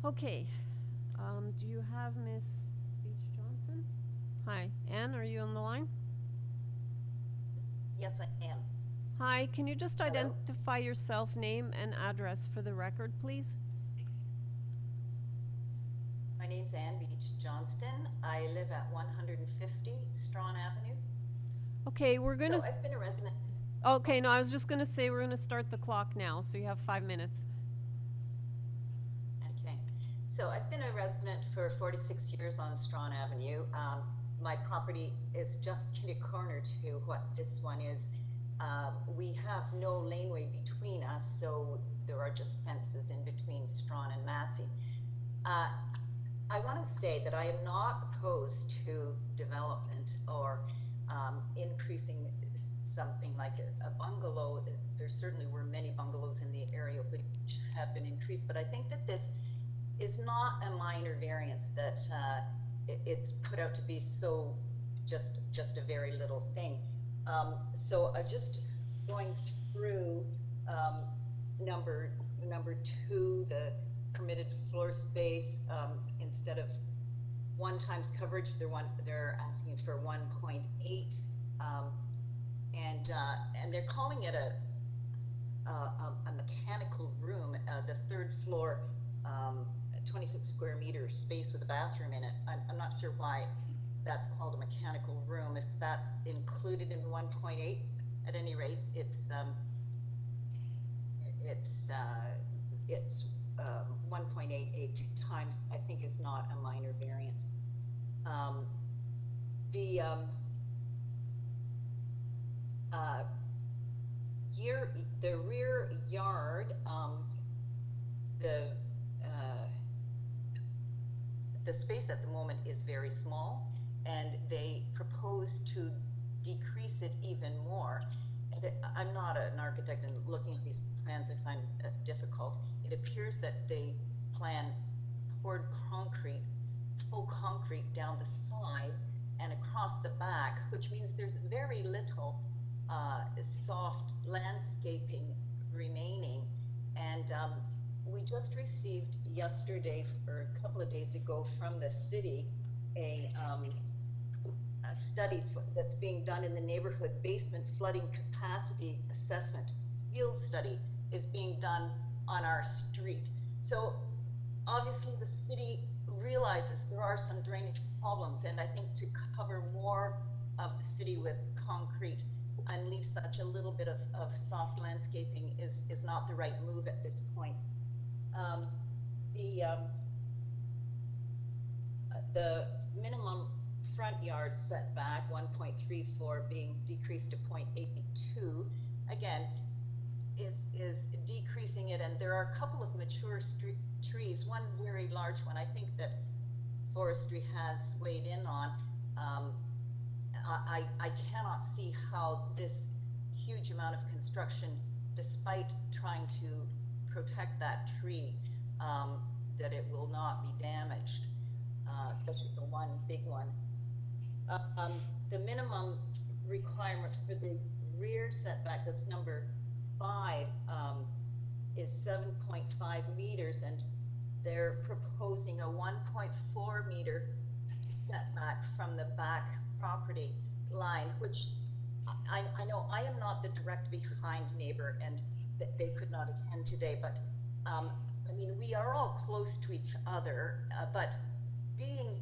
Okay. Do you have Miss Beach Johnson? Hi. Anne, are you on the line? Yes, I am. Hi. Can you just Hello. identify yourself, name, and address for the record, please? My name's Ann Beach Johnston. I live at 150 Strawn Avenue. Okay, we're gonna. So I've been a resident. Okay, Oh, no, I was just gonna say we're gonna start the clock now, so you have 5 minutes. okay. So I've been a resident for 46 years on Strawn Avenue. My property is just kitty corner to what this one is. We have no laneway between us, so there are just fences in between Strawn and Massey. I want to say that I am not opposed to development or increasing something like a bungalow. There certainly were many bungalows in the area which have been increased, but I think that this is not a minor variance, that it's put out to be so just a very little thing. So I just going through number two, the permitted floor space, instead of 1 times coverage, they're asking for 1.8, and they're calling it a mechanical room. The third floor, 26 square meter space with a bathroom in it. I'm not sure why that's called a mechanical room. If that's included in the 1.8, at any rate, it's 1.88 times, I think, is not a minor variance. The rear yard, the space at the moment is very small, and they propose to decrease it even more. And I'm not an architect, and looking at these plans I find difficult. It appears that they plan poured concrete, full concrete down the side and across the back, which means there's very little soft landscaping remaining. And we just received yesterday, or a couple of days ago, from the city, a study that's being done in the neighborhood. Basement flooding capacity assessment field study is being done on our street. So obviously the city realizes there are some drainage problems, and I think to cover more of the city with concrete and leave such a little bit of soft landscaping is not the right move at this point. The minimum front yard setback, 1.34, being decreased to 0.82, again, is decreasing it. And there are a couple of mature trees, one very large one I think that forestry has weighed in on. I cannot see how this huge amount of construction, despite trying to protect that tree, that it will not be damaged, especially the one big one. The minimum requirements for the rear setback, that's number 5, is 7.5 meters, and they're proposing a 1.4 meter setback from the back property line, which I know I am not the direct behind neighbor, and that they could not attend today, but I mean, we are all close to each other, but being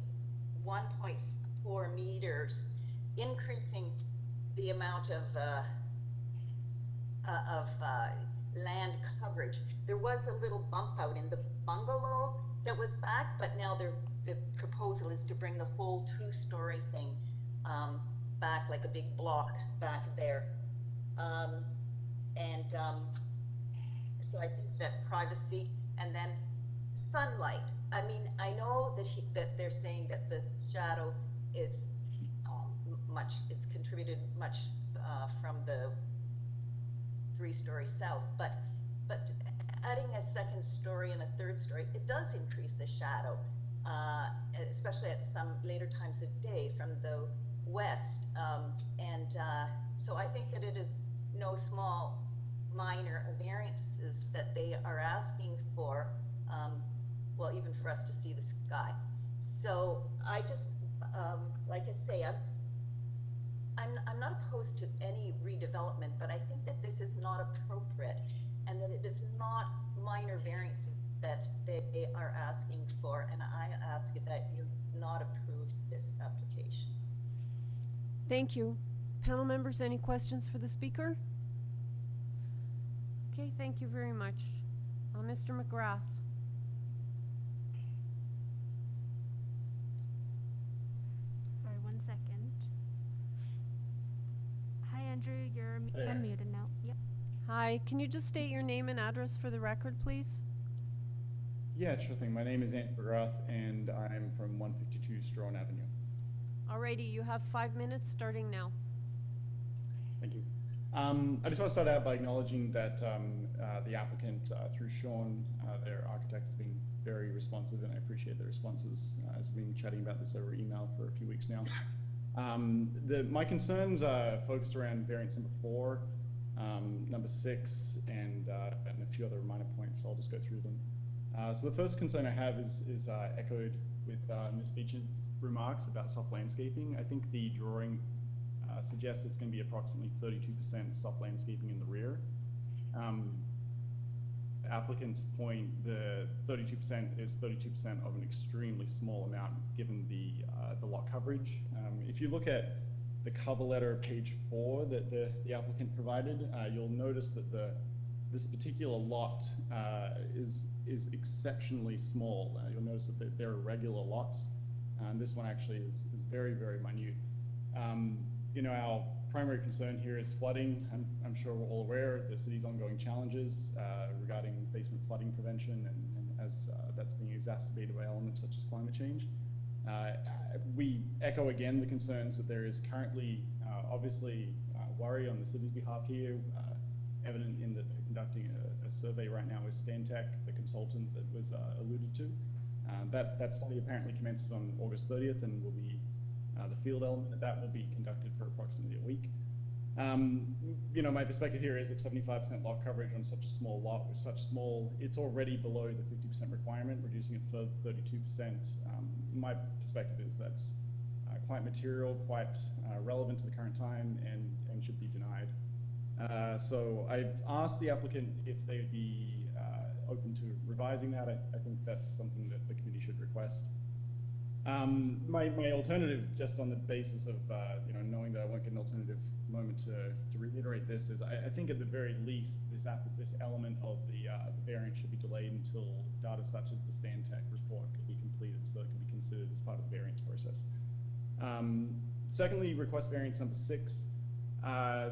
1.4 meters, increasing the amount of land coverage. There was a little bump out in the bungalow that was back, but now the proposal is to bring the whole 2-story thing back, like a big block back there. So I think that privacy, and then sunlight. I mean, I know that they're saying that this shadow is it's contributed much from the 3-story south, but adding a 2nd story and a 3rd story, it does increase the shadow, especially at some later times of day from the west. So I think that it is no small minor variances that they are asking for. well, even for us to see the sky. So I just, like I say, I'm not opposed to any redevelopment, but I think that this is not appropriate and that it is not minor variances that they are asking for. And I ask that you not approve this application. Thank you. Panel members, any questions for the speaker? Okay, thank you very much. Mr. McGrath. Sorry, 1 second. Hi, Andrew. You're unmuted now. Yep. Hi, can you just state your name and address for the record, please? Yeah, sure thing. My name is Anthony McGrath, and I'm from 152 Strawn Avenue. Alrighty, you have 5 minutes starting now. Thank you. I just want to start out by acknowledging that the applicant, through Sean, their architect, has been very responsive, and I appreciate the responses as we've been chatting about this over email for a few weeks now. My concerns are focused around variance number 4, number 6, and a few other minor points. So I'll just go through them. So the first concern I have is echoed with Ms. Beach's remarks about soft landscaping. I think the drawing suggests it's going to be approximately 32% soft landscaping in the rear. Applicant's point, the 32% is 32% of an extremely small amount given the lot coverage. If you look at the cover letter, page 4, that the applicant provided, you'll notice that this particular lot is exceptionally small. You'll notice that they're irregular lots, and this one actually is very, very minute. You know, our primary concern here is flooding. I'm sure we're all aware of the city's ongoing challenges regarding basement flooding prevention, and as that's being exacerbated by elements such as climate change. We echo again the concerns that there is currently obviously worry on the city's behalf here, evident in that they're conducting a survey right now with Stantec, the consultant that was alluded to. That study apparently commences on August 30th and will be the field element that will be conducted for approximately a week. You know, my perspective here is that 75% lot coverage on such a small lot with such small, it's already below the 50% requirement, reducing it further 32%. My perspective is that's quite material, quite relevant to the current time, and should be denied. So I've asked the applicant if they would be open to revising that. I think that's something that the committee should request. My alternative, just on the basis of you know, knowing that I won't get an alternative moment to reiterate this, is I think at the very least this element of the variance should be delayed until data such as the Stantec report can be completed, so it can be considered as part of the variance process. Secondly, request variance number 6.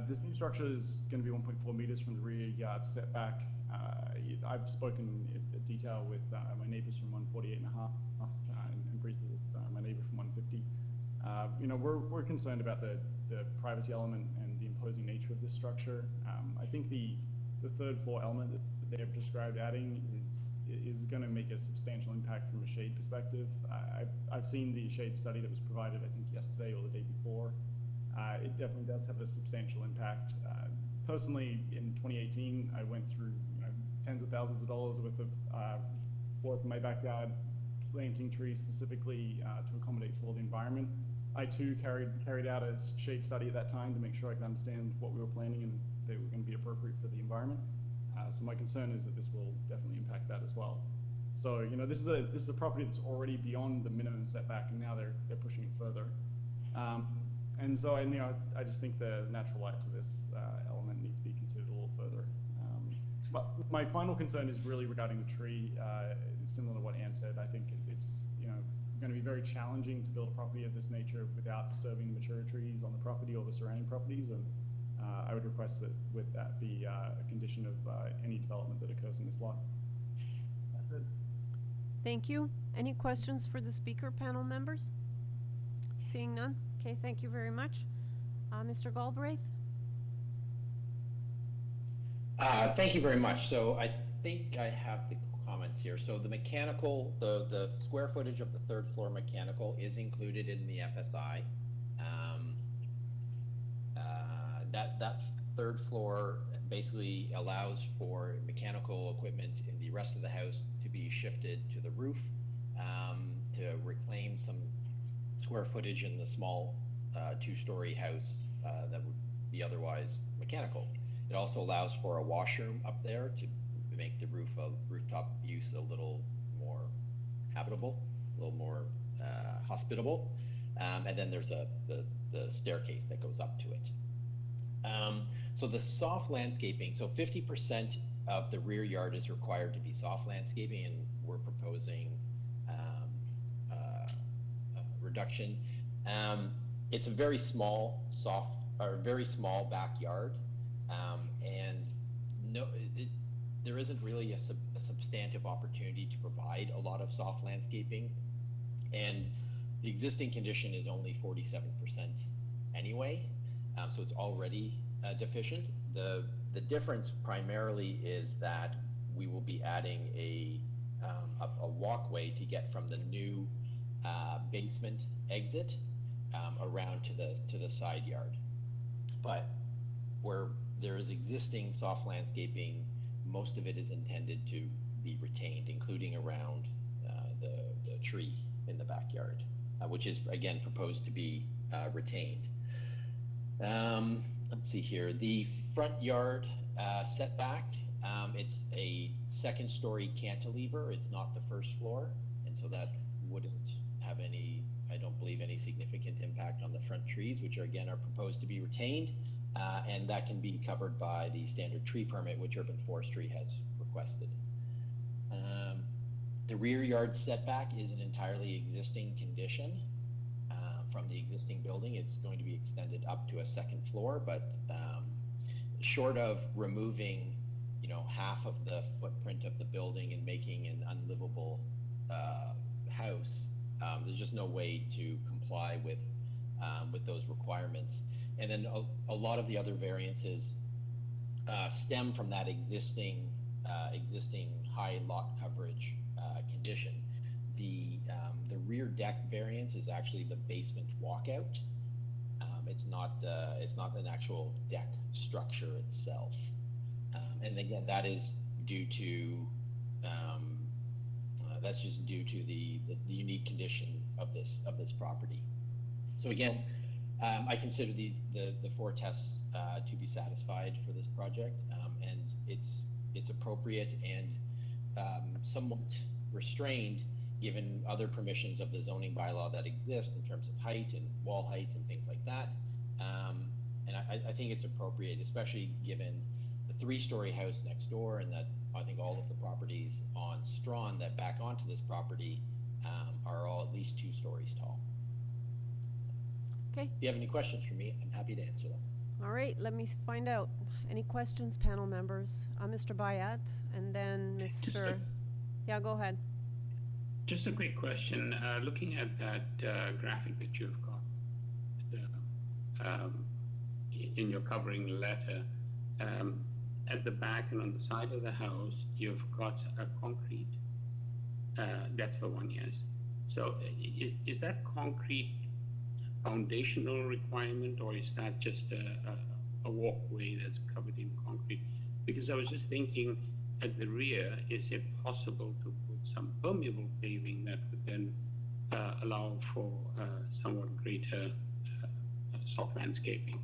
This new structure is going to be 1.4 meters from the rear yard setback. I've spoken in detail with my neighbors from 148.5 and briefly with my neighbor from 150. You know, we're concerned about the privacy element and the imposing nature of this structure. I think the third floor element that they have described adding is going to make a substantial impact from a shade perspective. I've seen the shade study that was provided, I think, yesterday or the day before. It definitely does have a substantial impact. Personally, in 2018, I went through tens of thousands of dollars worth of work in my backyard, planting trees specifically to accommodate for the environment. I too carried out a shade study at that time to make sure I could understand what we were planning and they were going to be appropriate for the environment. So my concern is that this will definitely impact that as well. So you know, this is a property that's already beyond the minimum setback, and now they're pushing it further. And so, you know, I just think the natural lights of this element need to be considered a little further. But my final concern is really regarding the tree. Similar to what Anne said, I think it's going to be very challenging to build a property of this nature without disturbing the mature trees on the property or the surrounding properties. And I would request that with that be a condition of any development that occurs in this lot. That's it. Thank you. Any questions for the speaker, panel members? Seeing none. Okay, thank you very much. Mr. Galbraith? Thank you very much. So I think I have the comments here. So the mechanical, the square footage of the third floor mechanical is included in the FSI. That third floor basically allows for mechanical equipment in the rest of the house to be shifted to the roof to reclaim some square footage in the small two-story house that would be otherwise mechanical. It also allows for a washroom up there to make the rooftop use a little more habitable, a little more hospitable. And then there's the staircase that goes up to it. So the soft landscaping, so 50% of the rear yard is required to be soft landscaping, and we're proposing reduction. It's a very small, very small backyard, and there isn't really a substantive opportunity to provide a lot of soft landscaping, and the existing condition is only 47% anyway, so it's already deficient. The difference primarily is that we will be adding a walkway to get from the new basement exit around to the side yard. But where there is existing soft landscaping, most of it is intended to be retained, including around the tree in the backyard, which is again proposed to be retained. Let's see here, the front yard setback, it's a second-story cantilever. It's not the first floor, and so that wouldn't have any, I don't believe, any significant impact on the front trees, which are proposed to be retained, and that can be covered by the standard tree permit, which Urban Forestry has requested. The rear yard setback is an entirely existing condition from the existing building. It's going to be extended up to a second floor, but short of removing, half of the footprint of the building and making an unlivable house, there's just no way to comply with those requirements. And then a lot of the other variances stem from that existing high lot coverage condition. The rear deck variance is actually the basement walkout. It's not an actual deck structure itself. And again, that is due to that's just due to the unique condition of this property. So again, I consider the 4 tests to be satisfied for this project, and it's appropriate and somewhat restrained given other permissions of the zoning bylaw that exist in terms of height and wall height and things like that. And I think it's appropriate, especially given the 3-story house next door, and that I think all of the properties on Strawn that back onto this property are all at least 2 stories tall. Okay. If you have any questions for me, I'm happy to answer them. All right, let me find out. Any questions, panel members? Mr. Bayat, and then Mr. Yeah, go ahead. Just a quick question. Looking at that graphic that you've got in your covering letter, at the back and on the side of the house, you've got a concrete. That's the one, yes. So is that concrete foundational requirement, or is that just a walkway that's covered in concrete? Because I was just thinking, at the rear, is it possible to put some permeable paving that would then allow for somewhat greater soft landscaping?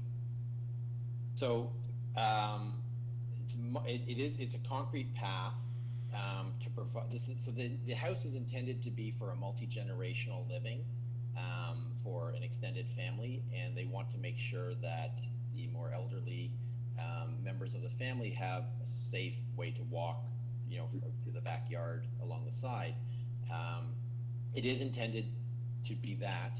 So it's a concrete path to provide this. So the house is intended to be for a multi-generational living for an extended family, and they want to make sure that the more elderly members of the family have a safe way to walk, through the backyard along the side. It is intended to be that.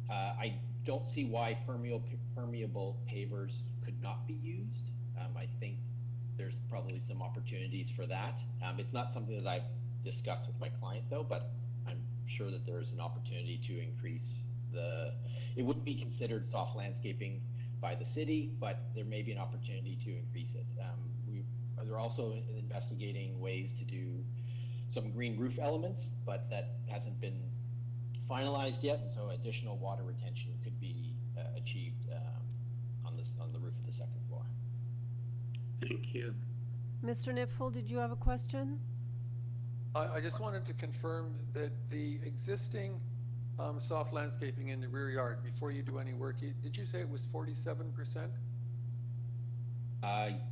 I don't see why permeable pavers could not be used. I think there's probably some opportunities for that. It's not something that I've discussed with my client though, but I'm sure that there's an opportunity to increase it wouldn't be considered soft landscaping by the city, but there may be an opportunity to increase it. They're also investigating ways to do some green roof elements, but that hasn't been finalized yet, and so additional water retention could be achieved on the roof of the second floor. Thank you. Mr. Nipfel, did you have a question? I just wanted to confirm that the existing soft landscaping in the rear yard, before you do any work, did you say it was 47%?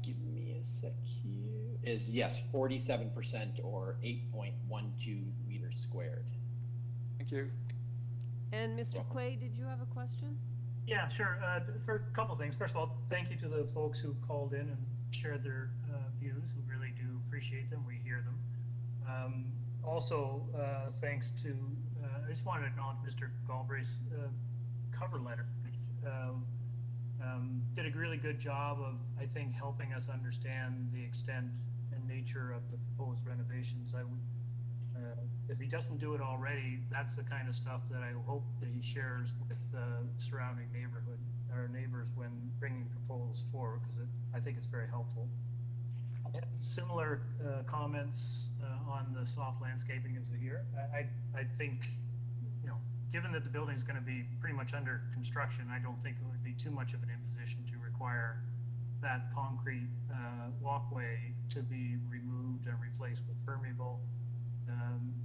Give me a sec here. Is yes, 47% or 8.12 meters squared. Thank you. And Mr. Welcome. Clay, did you have a question? Yeah, sure. For a couple things. First of all, thank you to the folks who called in and shared their views. We really do appreciate them. We hear them. Also, thanks to, I just wanted to acknowledge Mr. Galbraith's cover letter. Did a really good job of, I think, helping us understand the extent and nature of the proposed renovations. I would, if he doesn't do it already, that's the kind of stuff that I hope that he shares with the surrounding neighborhood, or neighbors, when bringing proposals forward, because I think it's very helpful. Similar comments on the soft landscaping as here. I think, you know, given that the building is going to be pretty much under construction, I don't think it would be too much of an imposition to require that concrete walkway to be removed and replaced with permeable.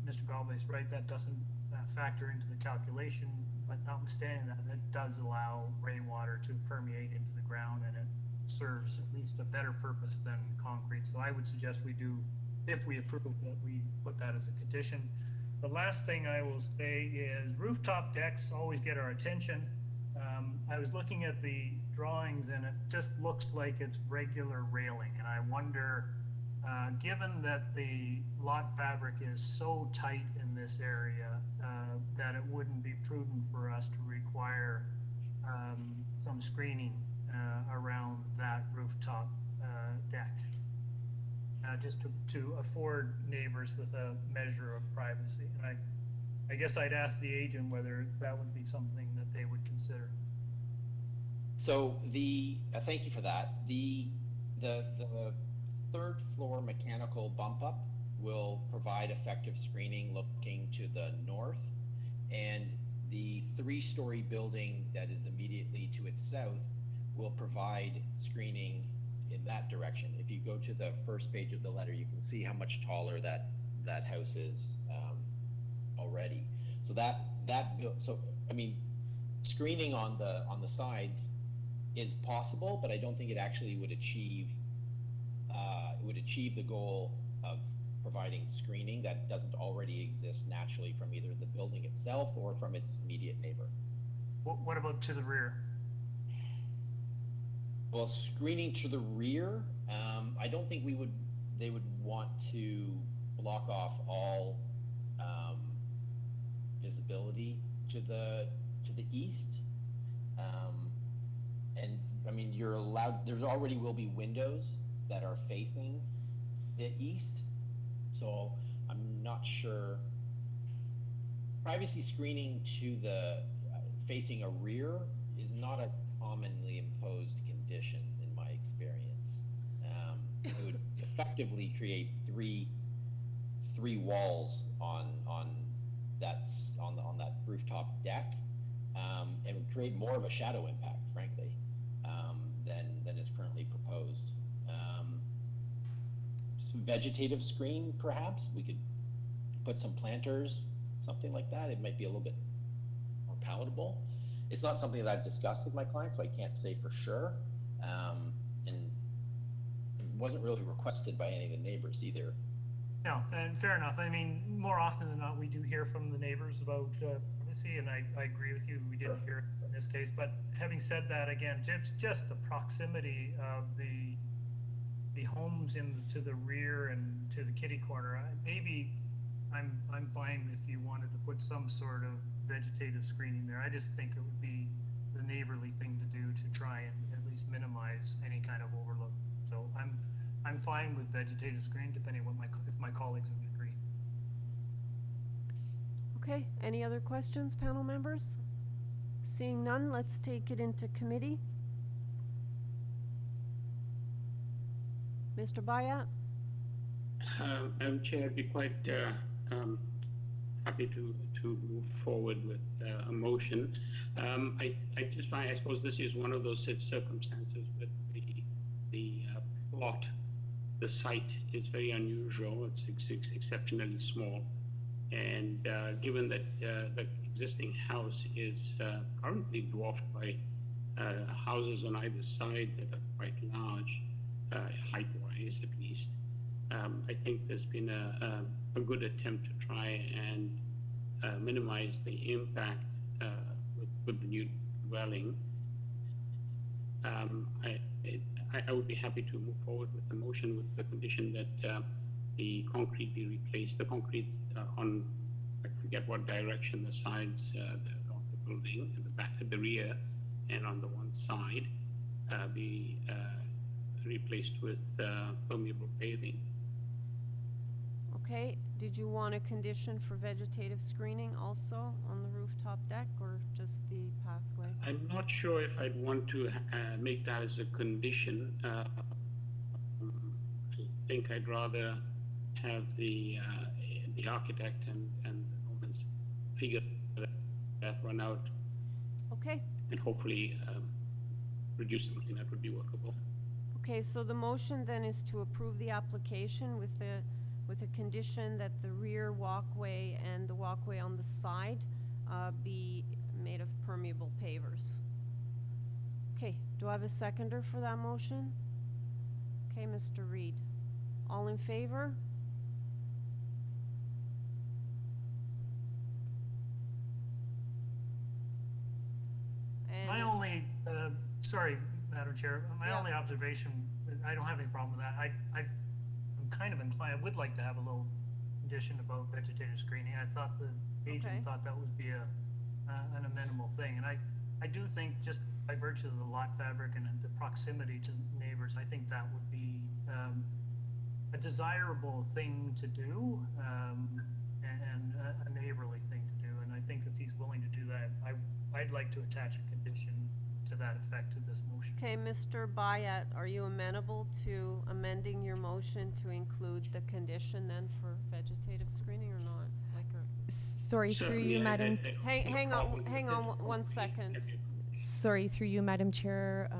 Mr. Galway's right, that doesn't factor into the calculation, but notwithstanding that, it does allow rainwater to permeate into the ground, and it serves at least a better purpose than concrete. So I would suggest we do, if we approve, that we put that as a condition. The last thing I will say is rooftop decks always get our attention. I was looking at the drawings and it just looks like it's regular railing, and I wonder, given that the lot fabric is so tight in this area, that it wouldn't be prudent for us to require some screening around that rooftop deck, just to afford neighbors with a measure of privacy. And I guess I'd ask the agent whether that would be something that they would consider. So thank you for that. The third floor mechanical bump up will provide effective screening looking to the north, and the 3-story building that is immediately to its south will provide screening in that direction. If you go to the first page of the letter, you can see how much taller that house is already. So so I mean, screening on the sides is possible, but I don't think it actually would achieve the goal of providing screening that doesn't already exist naturally from either the building itself or from its immediate neighbor. What about to the rear? Well, screening to the rear, I don't think they would want to block off all visibility to the east. And I mean, you're allowed, there's already will be windows that are facing the east. So I'm not sure. Privacy screening to the facing a rear is not a commonly imposed condition in my experience. It would effectively create three walls on that rooftop deck, and would create more of a shadow impact, frankly, than is currently proposed. Some vegetative screen, perhaps we could put some planters, something like that. It might be a little bit more palatable. It's not something that I've discussed with my clients, so I can't say for sure. And it wasn't really requested by any of the neighbors either. No, and fair enough. I mean, more often than not, we do hear from the neighbors about privacy, and I agree with you. We didn't hear it in this case. But having said that, again, just the proximity of the homes to the rear and to the kitty corner, maybe I'm fine if you wanted to put some sort of vegetative screening there. I just think it would be the neighborly thing to do to try and at least minimize any kind of overlook. So I'm fine with vegetative screening, depending on if my colleagues would agree. Okay, any other questions, panel members? Seeing none, let's take it into committee. Mr. Bayat? Madam Chair, I'd be quite happy to move forward with a motion. I just find, I suppose this is one of those circumstances with the plot the site is very unusual. It's exceptionally small. And given that the existing house is currently dwarfed by houses on either side that are quite large, height-wise at least, I think there's been a good attempt to try and minimize the impact with the new dwelling. I would be happy to move forward with the motion with the condition that the concrete be replaced. The concrete on, I forget what direction, the sides of the building, at the back, at the rear, and on the one side, be replaced with permeable paving. Okay, did you want a condition for vegetative screening also on the rooftop deck, or just the pathway? I'm not sure if I'd want to make that as a condition. I think I'd rather have the architect and Romans figure that one out, Okay, and hopefully produce something that would be workable. okay, so the motion then is to approve the application with a condition that the rear walkway and the walkway on the side be made of permeable pavers. Okay, do I have a seconder for that motion? Okay, Mr. Reed. All in favor? My only, sorry, Madam Chair, my Yeah. only observation, I don't have any problem with that. I'm kind of inclined, I would like to have a little condition about vegetative screening. I thought the agent Okay. thought that would be an amendable thing. And I do think, just by virtue of the lot fabric and the proximity to neighbors, I think that would be a desirable thing to do, and a neighborly thing to do. And I think if he's willing to do that, I'd like to attach a condition to that effect to this motion. Okay, Mr. Bayat, are you amenable to amending your motion to include the condition then for vegetative screening or not? Like, or Sorry, through Certainly, you, Madam. hang on one second. Sorry, through you, Madam Chair.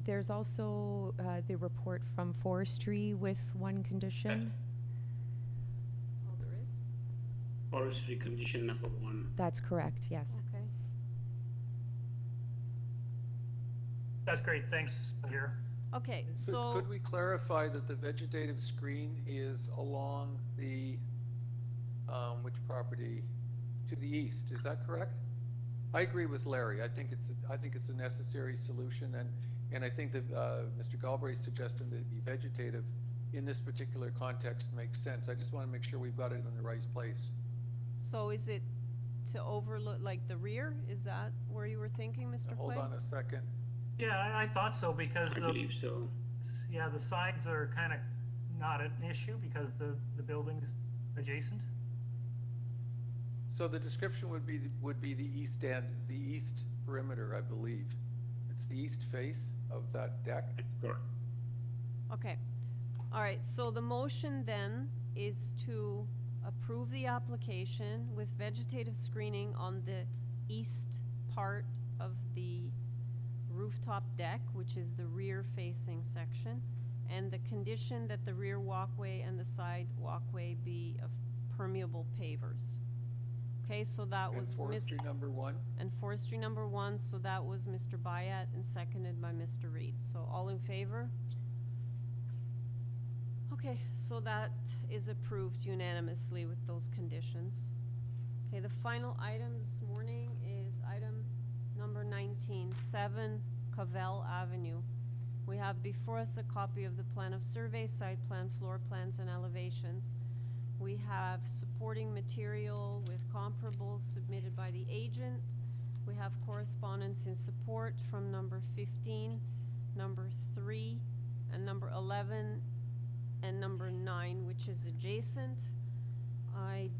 There's also the report from Forestry with one condition. Oh, there is? Forestry condition number 1. That's correct, yes. Okay. That's great, thanks, Bahir. Okay, Could- so, Could we clarify that the vegetative screen is along the, which property? To the east, is that correct? I agree with Larry. I think it's a necessary solution, and I think that Mr. Galbraith's suggestion that it be vegetative in this particular context makes sense. I just want to make sure we've got it in the right place. so is it to overlook, like the rear? Is that where you were thinking, Mr. Now, hold Clay? on a second. Yeah, I thought so, because I believe so. yeah, the sides are kind of not an issue because the building's adjacent. So the description would be the east end, the east perimeter, I believe. It's the east face of that deck. Correct. Okay, all right, so the motion then is to approve the application with vegetative screening on the east part of the rooftop deck, which is the rear-facing section, and the condition that the rear walkway and the side walkway be of permeable pavers. Okay, so that And was forestry number 1. and forestry number 1, so that was Mr. Bayat and seconded by Mr. Reed. So all in favor? Okay, so that is approved unanimously with those conditions. Okay, the final item this morning is item number 19, 7 Cavell Avenue. We have before us a copy of the plan of survey, site plan, floor plans, and elevations. We have supporting material with comparables submitted by the agent. We have correspondence in support from number 15, number 3, and number 11, and number 9, which is adjacent. I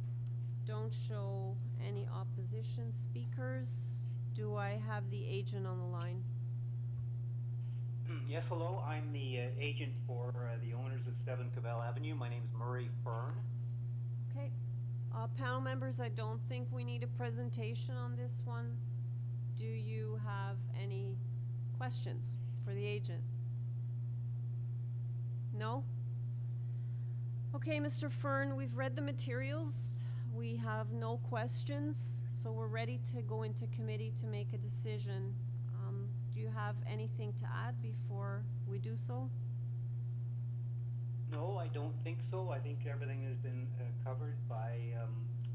don't show any opposition speakers. Do I have the agent on the line? Yes, hello. I'm the agent for the owners of 7 Cavell Avenue. My name is Murray Fern. Okay. Panel members, I don't think we need a presentation on this one. Do you have any questions for the agent? No? Okay, Mr. Fern, we've read the materials. We have no questions, so we're ready to go into committee to make a decision. Do you have anything to add before we do so? No, I don't think so. I think everything has been covered by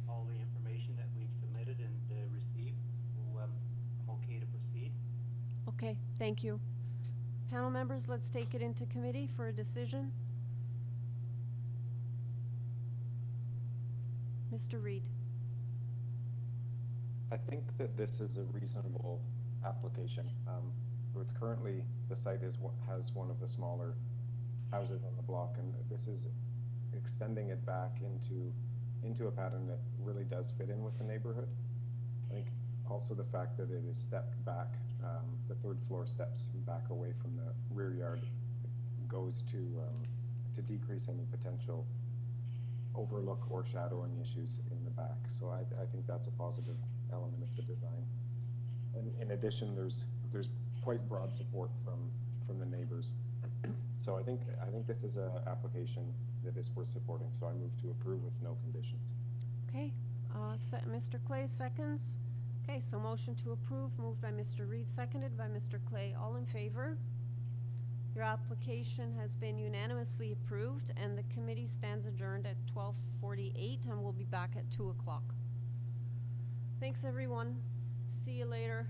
all the information that we've submitted and received. So I'm okay to proceed. Okay, thank you. Panel members, let's take it into committee for a decision. Mr. Reed. I think that this is a reasonable application. It's currently, the site has one of the smaller houses on the block, and this is extending it back into a pattern that really does fit in with the neighborhood. I think also the fact that it is stepped back, the third floor steps back away from the rear yard, goes to decrease any potential overlook or shadowing issues in the back. So I think that's a positive element of the design. And in addition, there's quite broad support from the neighbors. So I think this is an application that is worth supporting. So I move to approve with no conditions. Okay, Mr. Clay seconds. Okay, so motion to approve, moved by Mr. Reed, seconded by Mr. Clay. All in favor? Your application has been unanimously approved, and the committee stands adjourned at 12:48, and we'll be back at 2 o'clock. Thanks, everyone. See you later.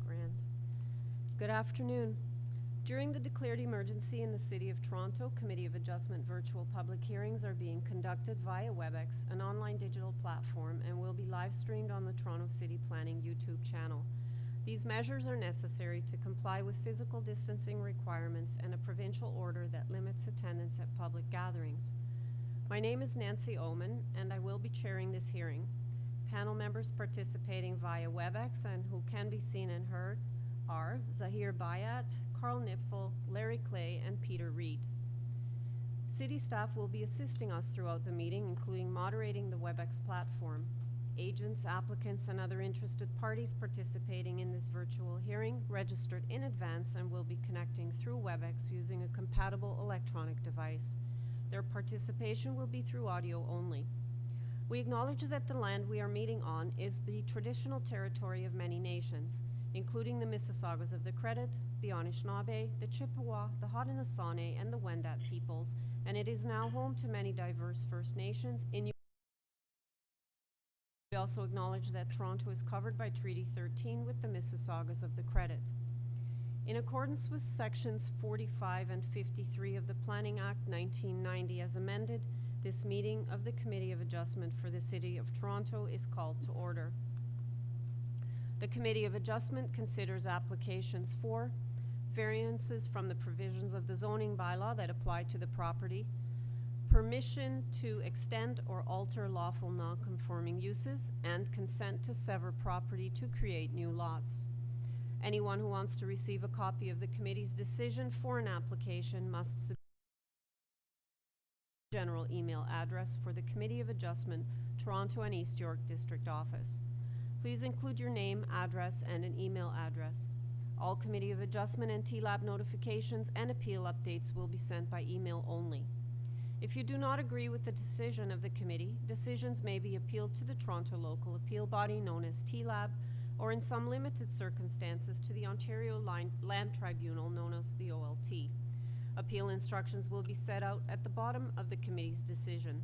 Grand. Good afternoon. During the declared emergency in the City of Toronto, Committee of Adjustment virtual public hearings are being conducted via WebEx, an online digital platform, and will be live streamed on the Toronto City Planning YouTube channel. These measures are necessary to comply with physical distancing requirements and a provincial order that limits attendance at public gatherings. My name is Nancy Oman, and I will be chairing this hearing. Panel members participating via WebEx and who can be seen and heard are Zahir Bayat, Carl Nipfel, Larry Clay, and Peter Reed. City staff will be assisting us throughout the meeting, including moderating the WebEx platform. Agents, applicants, and other interested parties participating in this virtual hearing registered in advance and will be connecting through WebEx using a compatible electronic device. Their participation will be through audio only. We acknowledge that the land we are meeting on is the traditional territory of many nations, including the Mississaugas of the Credit, the Anishinaabe, the Chippewa, the Haudenosaunee, and the Wendat peoples, and it is now home to many diverse First Nations. We also acknowledge that Toronto is covered by Treaty 13 with the Mississaugas of the Credit. In accordance with Sections 45 and 53 of the Planning Act 1990 as amended, this meeting of the Committee of Adjustment for the City of Toronto is called to order. The Committee of Adjustment considers applications for variances from the provisions of the zoning bylaw that apply to the property, permission to extend or alter lawful non-conforming uses, and consent to sever property to create new lots. Anyone who wants to receive a copy of the committee's decision for an application must submit a general email address for the Committee of Adjustment, Toronto and East York District Office. Please include your name, address, and an email address. All Committee of Adjustment and TLAB notifications and appeal updates will be sent by email only. If you do not agree with the decision of the committee, decisions may be appealed to the Toronto local appeal body known as TLAB, or in some limited circumstances to the Ontario Land Tribunal known as the OLT. Appeal instructions will be set out at the bottom of the committee's decision.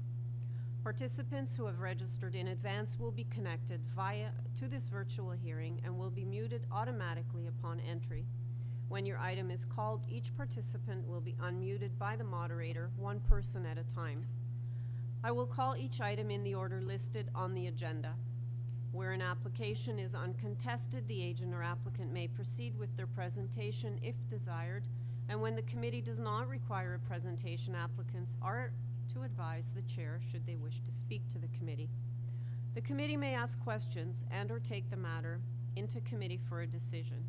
Participants who have registered in advance will be connected to this virtual hearing and will be muted automatically upon entry. When your item is called, each participant will be unmuted by the moderator, one person at a time. I will call each item in the order listed on the agenda. Where an application is uncontested, the agent or applicant may proceed with their presentation if desired, and when the committee does not require a presentation, applicants are to advise the chair should they wish to speak to the committee. The committee may ask questions and or take the matter into committee for a decision.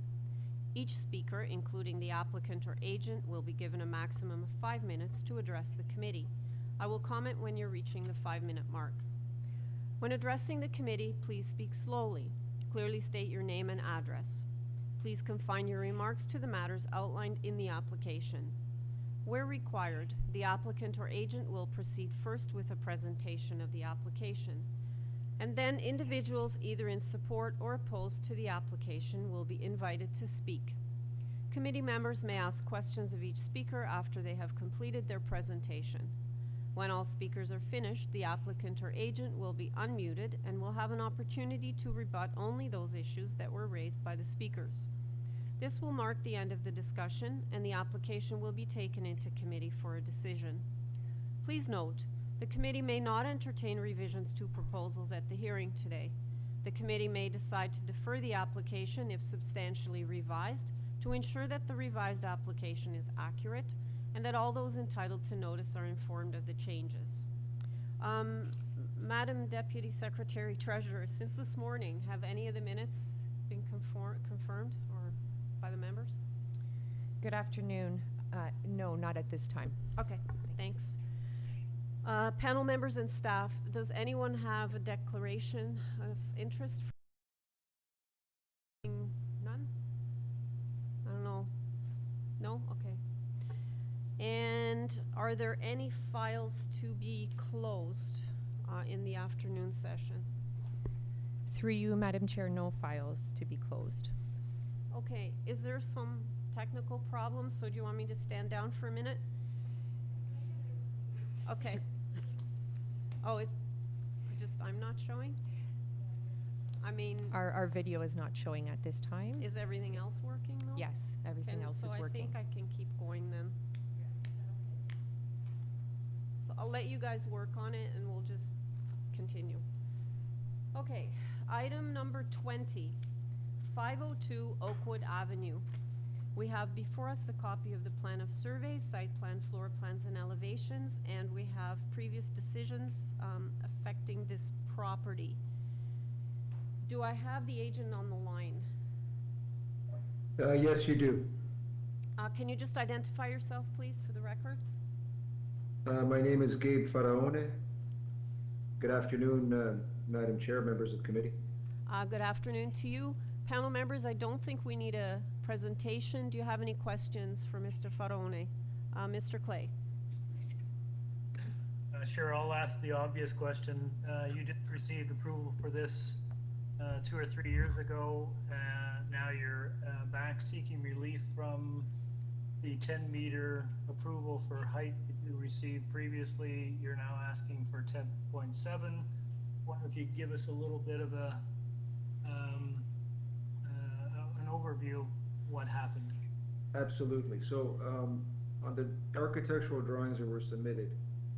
Each speaker, including the applicant or agent, will be given a maximum of 5 minutes to address the committee. I will comment when you're reaching the 5-minute mark. When addressing the committee, please speak slowly. Clearly state your name and address. Please confine your remarks to the matters outlined in the application. Where required, the applicant or agent will proceed first with a presentation of the application, and then individuals either in support or opposed to the application will be invited to speak. Committee members may ask questions of each speaker after they have completed their presentation. When all speakers are finished, the applicant or agent will be unmuted and will have an opportunity to rebut only those issues that were raised by the speakers. This will mark the end of the discussion, and the application will be taken into committee for a decision. Please note, the committee may not entertain revisions to proposals at the hearing today. The committee may decide to defer the application if substantially revised to ensure that the revised application is accurate and that all those entitled to notice are informed of the changes. Madam Deputy Secretary Treasurer, since this morning, have any of the minutes been confirmed or by the members? Good afternoon. No, not at this time. Okay, thanks. Panel members and staff, does anyone have a declaration of interest? None? I don't know. No? Okay. And are there any files to be closed in the afternoon session? Through you, Madam Chair, no files to be closed. Okay, is there some technical problem? So do you want me to stand down for a minute? Okay. Oh, I'm not showing? I mean, Our video is not showing at this time. is everything else working though? Yes, everything else is So I working. think I can keep going then. So I'll let you guys work on it and we'll just continue. Okay, item number 20, 502 Oakwood Avenue. We have before us a copy of the plan of survey, site plan, floor plans, and elevations, and we have previous decisions affecting this property. Do I have the agent on the line? Yes, you do. Can you just identify yourself, please, for the record? My name is Gabe Faraone. Good afternoon, Madam Chair, members of committee. Good afternoon to you. Panel members, I don't think we need a presentation. Do you have any questions for Mr. Faraone? Mr. Clay? Sure, I'll ask the obvious question. You did receive approval for this 2 or 3 years ago. Now you're back seeking relief from the 10-meter approval for height that you received previously. You're now asking for 10.7. Wonder if you could give us a little bit of an overview of what happened. Absolutely. So on the architectural drawings that were submitted,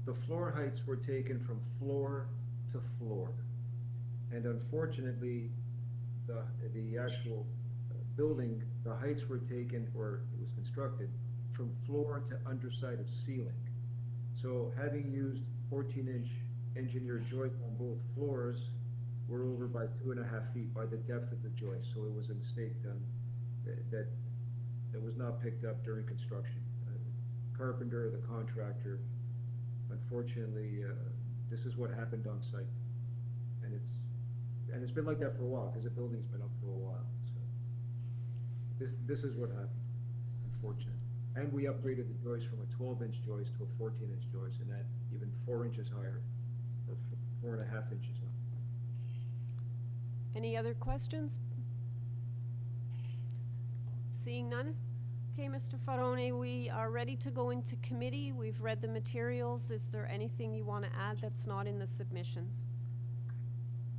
the floor heights were taken from floor to floor. And unfortunately, the actual building, the heights were taken, or it was constructed, from floor to underside of ceiling. So having used 14-inch engineered joists on both floors, we're over by 2.5 feet by the depth of the joist. So it was a mistake done that was not picked up during construction. Carpenter, the contractor, unfortunately, this is what happened on site. And it's been like that for a while, because the building's been up for a while. So this is what happened, unfortunately. And we upgraded the joist from a 12-inch joist to a 14-inch joist, and that even 4 inches higher, or 4.5 inches up. Any other questions? Seeing none? Okay, Mr. Faraone, we are ready to go into committee. We've read the materials. Is there anything you want to add that's not in the submissions?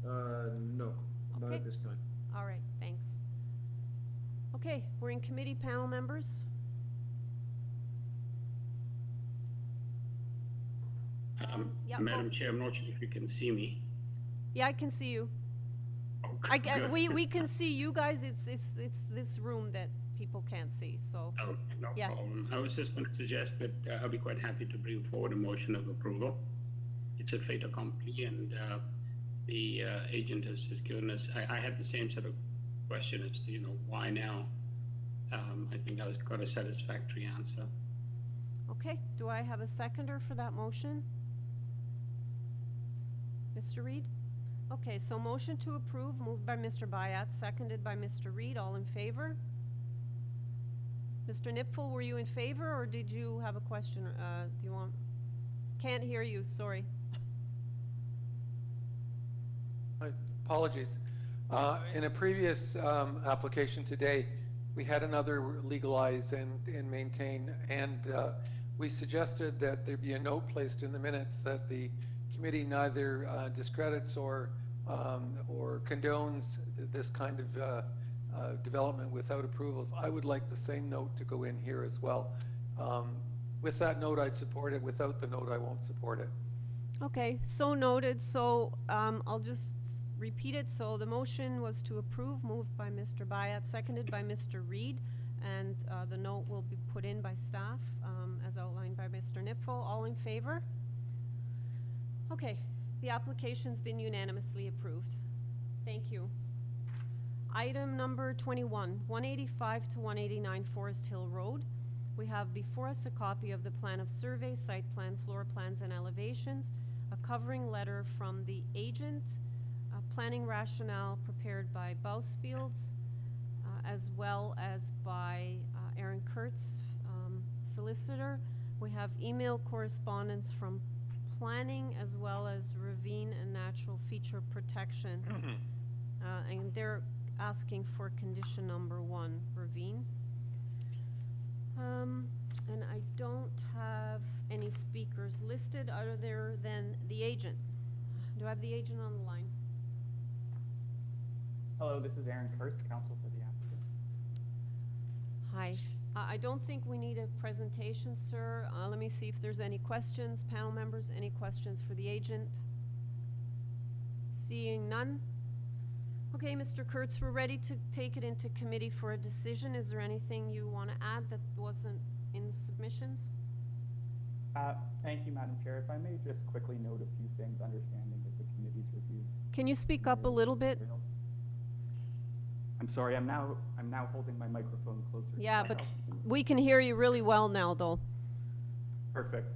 No, not Okay. at this time. All right, thanks. Okay, we're in committee, panel members. Yeah, Madam go. Chair, I'm not sure if you can see me. Yeah, I can see you. Oh, good. We can see you guys. It's this room that people can't see, so. Oh, no Yeah. problem. I was just going to suggest that I'll be quite happy to bring forward a motion of approval. It's a fait accompli, and the agent has just given us, I had the same sort of question as to, why now? I think I got a satisfactory answer. Okay, do I have a seconder for that motion? Mr. Reed? Okay, so motion to approve, moved by Mr. Bayat, seconded by Mr. Reed. All in favor? Mr. Nipfel, were you in favor, or did you have a question? Do you want? Can't hear you, sorry. Apologies. In a previous application today, we had another legalize and maintain, and we suggested that there be a note placed in the minutes that the committee neither discredits or condones this kind of development without approvals. I would like the same note to go in here as well. With that note, I'd support it. Without the note, I won't support it. Okay, so noted. So I'll just repeat it. So the motion was to approve, moved by Mr. Bayat, seconded by Mr. Reed, and the note will be put in by staff as outlined by Mr. Nipfel. All in favor? Okay, the application's been unanimously approved. Thank you. Item number 21, 185 to 189 Forest Hill Road. We have before us a copy of the plan of survey, site plan, floor plans, and elevations, a covering letter from the agent, a planning rationale prepared by Bousfields, as well as by Aaron Kurtz, solicitor. We have email correspondence from planning as well as ravine and natural feature protection. And they're asking for condition number 1, ravine. And I don't have any speakers listed other than the agent. Do I have the agent on the line? Hello, this is Aaron Kurtz, counsel for the applicant. Hi. I don't think we need a presentation, sir. Let me see if there's any questions. Panel members, any questions for the agent? Seeing none? Okay, Mr. Kurtz, we're ready to take it into committee for a decision. Is there anything you want to add that wasn't in the submissions? Thank you, Madam Chair. If I may just quickly note a few things, understanding that the committee's review. Can you speak up a little bit? I'm sorry, I'm now holding my microphone closer. Yeah, to my but mouth. we can hear you really well now, though. Perfect.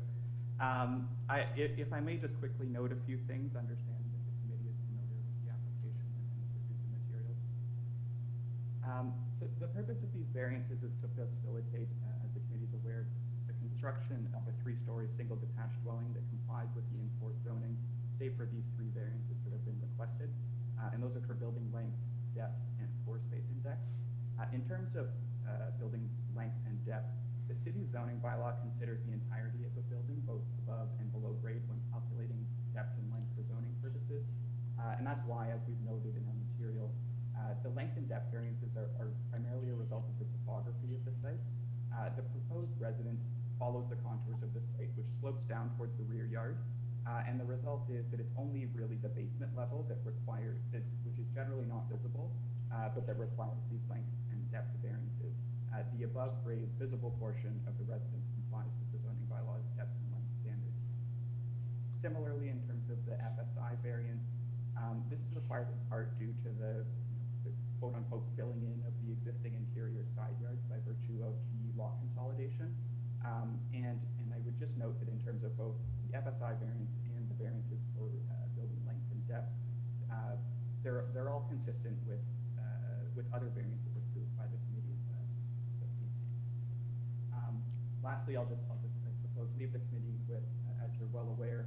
If I may just quickly note a few things, understanding that the committee is familiar with the application and the produced materials. So the purpose of these variances is to facilitate, as the committee is aware, the construction of a 3-story single detached dwelling that complies with the enforced zoning, save for these 3 variances that have been requested. And those are for building length, depth, and floor space index. In terms of building length and depth, the city's zoning bylaw considers the entirety of a building, both above and below grade, when calculating depth and length for zoning purposes. And that's why, as we've noted in our material, the length and depth variances are primarily a result of the topography of the site. The proposed residence follows the contours of the site, which slopes down towards the rear yard. And the result is that it's only really the basement level that requires, which is generally not visible, but that requires these length and depth variances. The above grade visible portion of the residence complies with the zoning bylaws depth and length standards. Similarly, in terms of the FSI variance, this is required in part due to the quote-unquote filling in of the existing interior side yards by virtue of the lot consolidation. And I would just note that in terms of both the FSI variance and the variances for building length and depth, they're all consistent with other variances approved by the committee. Lastly, I'll just I suppose leave the committee with, as you're well aware,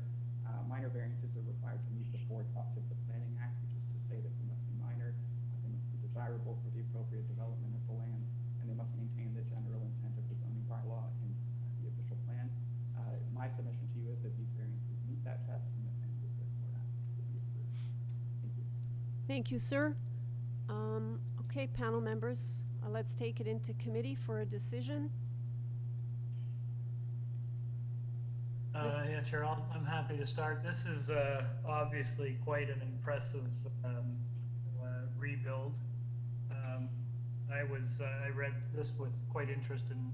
minor variances are required to meet the 4 tests of the Planning Act, which is to say that they must be minor, they must be desirable for the appropriate development of the land, and they must maintain the general intent of the zoning bylaw in the official plan. My submission to you is that these variances meet that test, and the plan is therefore asked to be approved. Thank you. Thank you, sir. Okay, panel members, let's take it into committee for a decision. Yeah, Chair, I'm happy to start. This is obviously quite an impressive rebuild. I read this with quite interest and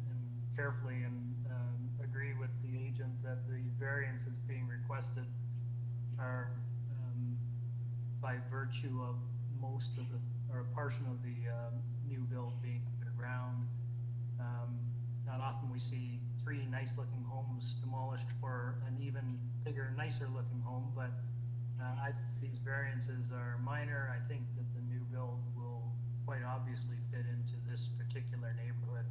carefully, and agree with the agent that the variances being requested are by virtue of most of the, or a portion of the new build being underground. Not often we see 3 nice-looking homes demolished for an even bigger, nicer-looking home, but these variances are minor. I think that the new build will quite obviously fit into this particular neighborhood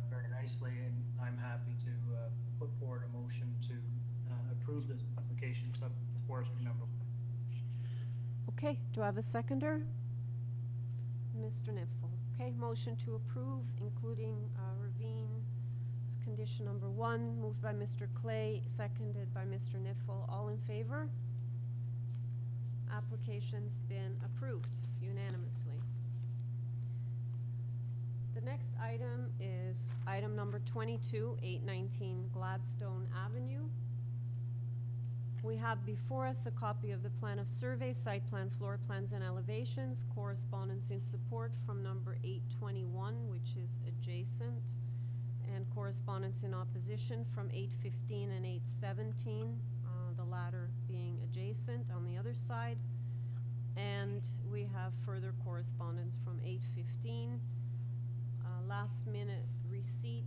very nicely, and I'm happy to put forward a motion to approve this application subject to forestry number 1. Okay, do I have a seconder? Mr. Niffel. Okay, motion to approve, including Ravine's condition number 1, moved by Mr. Clay, seconded by Mr. Niffel. All in favor? Application's been approved unanimously. The next item is item number 22, 819 Gladstone Avenue. We have before us a copy of the plan of survey, site plan, floor plans, and elevations, correspondence in support from number 821, which is adjacent, and correspondence in opposition from 815 and 817, the latter being adjacent on the other side. And we have further correspondence from 815. Last minute receipt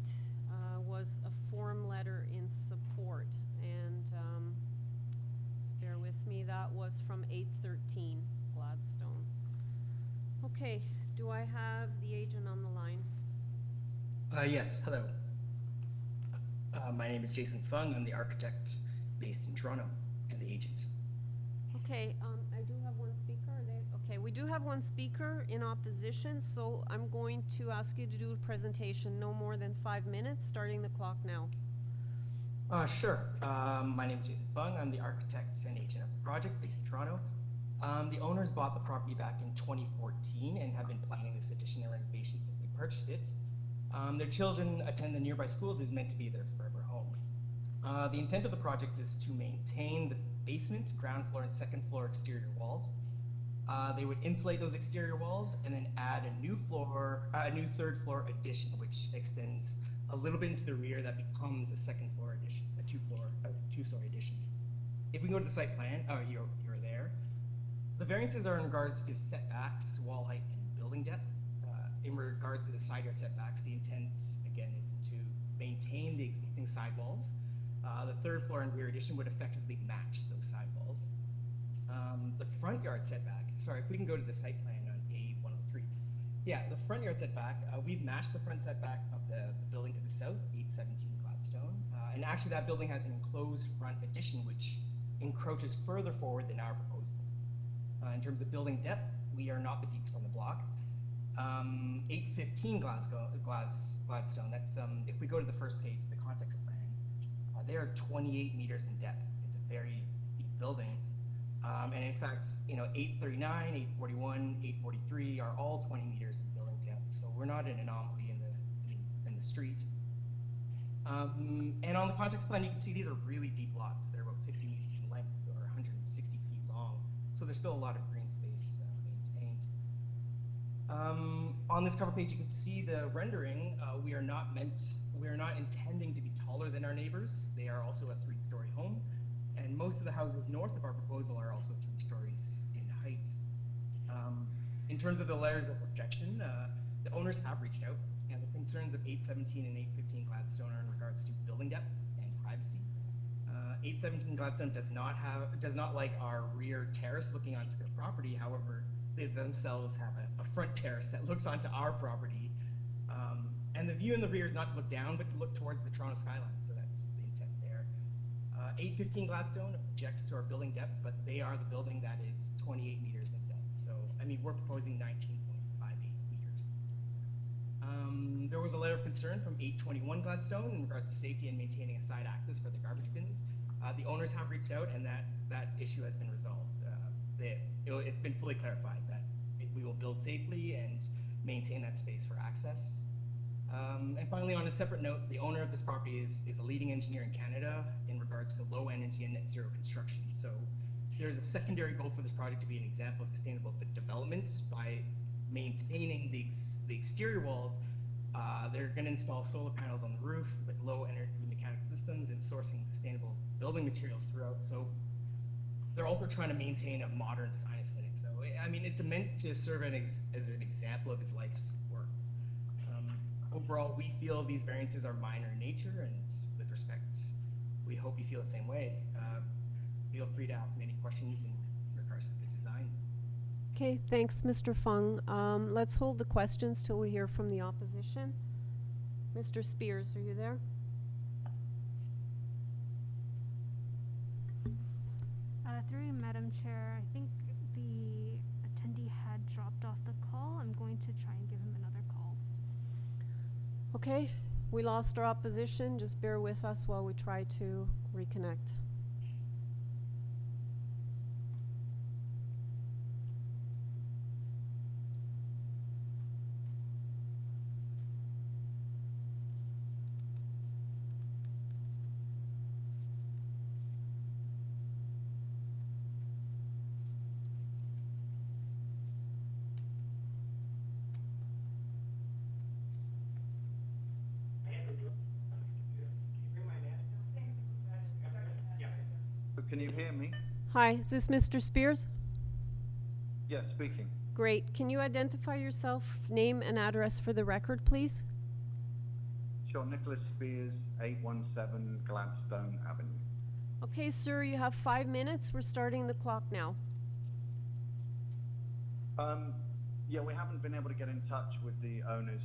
was a form letter in support, and just bear with me, that was from 813 Gladstone. Okay, do I have the agent on the line? Yes, hello. My name is Jason Fung. I'm the architect based in Toronto and the agent. Okay, I do have one speaker. Okay, we do have one speaker in opposition, so I'm going to ask you to do a presentation no more than 5 minutes, starting the clock now. Sure. My name is Jason Fung. I'm the architect and agent of the project based in Toronto. The owners bought the property back in 2014 and have been planning this addition and renovation since they purchased it. Their children attend the nearby school that is meant to be their forever home. The intent of the project is to maintain the basement, ground floor, and second floor exterior walls. They would insulate those exterior walls and then add a new third floor addition, which extends a little bit into the rear that becomes a second floor addition, a two-story addition. If we go to the site plan, you're there. The variances are in regards to setbacks, wall height, and building depth. In regards to the side yard setbacks, the intent, again, is to maintain the existing side walls. The third floor and rear addition would effectively match those side walls. The front yard setback, sorry, if we can go to the site plan on A103. Yeah, the front yard setback, we've matched the front setback of the building to the south, 817 Gladstone. And actually that building has an enclosed front addition which encroaches further forward than our proposal. In terms of building depth, we are not the deepest on the block. 815 Gladstone, that's, if we go to the first page, the context plan, they are 28 meters in depth. It's a very deep building. And in fact, 839, 841, 843 are all 20 meters in building depth. So we're not an anomaly in the street. And on the context plan, you can see these are really deep lots. They're about 50 meters in length or 160 feet long. So there's still a lot of green space maintained. On this cover page, you can see the rendering. We are not intending to be taller than our neighbors. They are also a 3-story home. And most of the houses north of our proposal are also 3 stories in height. In terms of the layers of projection, the owners have reached out, and the concerns of 817 and 815 Gladstone are in regards to building depth and privacy. 817 Gladstone does not like our rear terrace looking onto the property. However, they themselves have a front terrace that looks onto our property. And the view in the rear is not to look down, but to look towards the Toronto skyline. So that's the intent there. 815 Gladstone objects to our building depth, but they are the building that is 28 meters in depth. So, I mean, we're proposing 19.58 meters. There was a letter of concern from 821 Gladstone in regards to safety and maintaining a side access for the garbage bins. The owners have reached out, and that issue has been resolved. It's been fully clarified that we will build safely and maintain that space for access. And finally, on a separate note, the owner of this property is a leading engineer in Canada in regards to low energy and net zero construction. So there's a secondary goal for this project to be an example of sustainable development by maintaining the exterior walls. They're going to install solar panels on the roof with low energy mechanical systems and sourcing sustainable building materials throughout. So they're also trying to maintain a modern design aesthetic. So, I mean, it's meant to serve as an example of its life's work. Overall, we feel these variances are minor in nature, and with respect, we hope you feel the same way. Feel free to ask me any questions in regards to the design. Okay, thanks, Mr. Fung. Let's hold the questions till we hear from the opposition. Mr. Spears, are you there? Through you, Madam Chair, I think the attendee had dropped off the call. I'm going to try and give him another call. Okay, we lost our opposition. Just bear with us while we try to reconnect. Can you hear me? Hi, is this Mr. Spears? Yes, speaking. Great. Can you identify yourself, name and address for the record, please? Sure, Nicholas Spears, 817 Gladstone Avenue. Okay, sir, you have 5 minutes. We're starting the clock now. Yeah, we haven't been able to get in touch with the owners.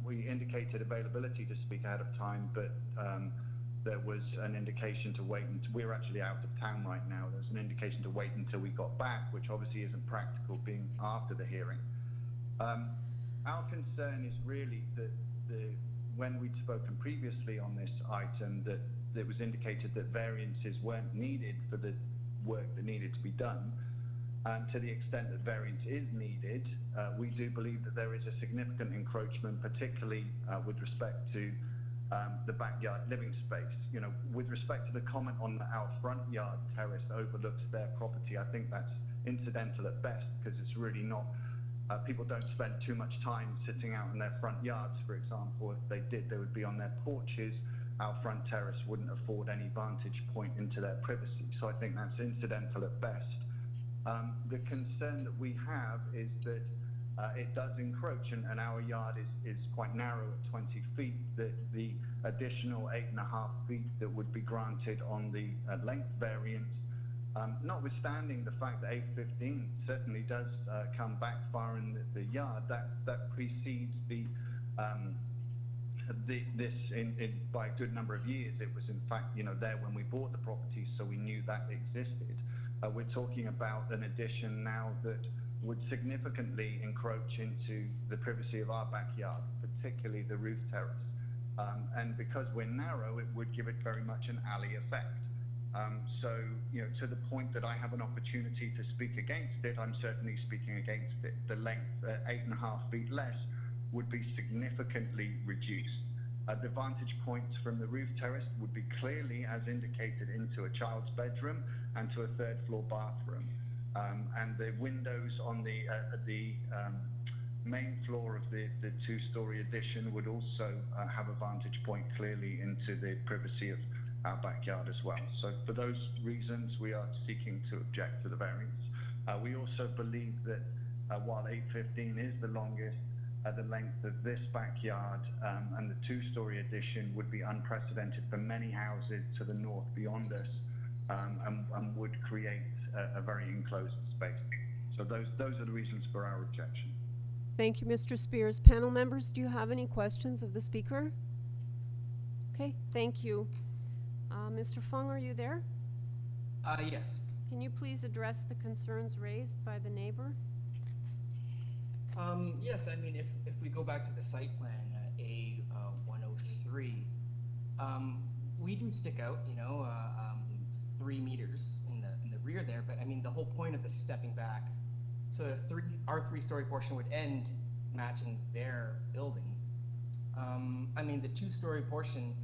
We indicated availability to speak ahead of time, but there was an indication to wait, and we're actually out of town right now. There's an indication to wait until we got back, which obviously isn't practical being after the hearing. Our concern is really that when we'd spoken previously on this item, that it was indicated that variances weren't needed for the work that needed to be done. To the extent that variance is needed, we do believe that there is a significant encroachment, particularly with respect to the backyard living space. You know, with respect to the comment on our front yard terrace overlooks their property, I think that's incidental at best, because it's really not, people don't spend too much time sitting out in their front yards, for example. If they did, they would be on their porches. Our front terrace wouldn't afford any vantage point into their privacy. So I think that's incidental at best. The concern that we have is that it does encroach, and our yard is quite narrow at 20 feet, that the additional 8.5 feet that would be granted on the length variance, notwithstanding the fact that 815 certainly does come back far in the yard, that precedes this by a good number of years. It was in fact, you know, there when we bought the property, so we knew that existed. We're talking about an addition now that would significantly encroach into the privacy of our backyard, particularly the roof terrace. And because we're narrow, it would give it very much an alley effect. So, you know, to the point that I have an opportunity to speak against it, I'm certainly speaking against it. The length, 8.5 feet less, would be significantly reduced. The vantage points from the roof terrace would be clearly, as indicated, into a child's bedroom and to a third floor bathroom. And the windows on the main floor of the two-story addition would also have a vantage point clearly into the privacy of our backyard as well. So for those reasons, we are seeking to object to the variance. We also believe that while 815 is the longest, the length of this backyard and the two-story addition would be unprecedented for many houses to the north beyond us, and would create a very enclosed space. So those are the reasons for our objection. Thank you, Mr. Spears. Panel members, do you have any questions of the speaker? Okay, thank you. Mr. Fung, are you there? Yes. Can you please address the concerns raised by the neighbor? Yes, I mean, if we go back to the site plan, A103, we do stick out, you know, 3 meters in the rear there, but I mean, the whole point of the stepping back, so our 3-story portion would end matching their building. I mean, the 2-story portion,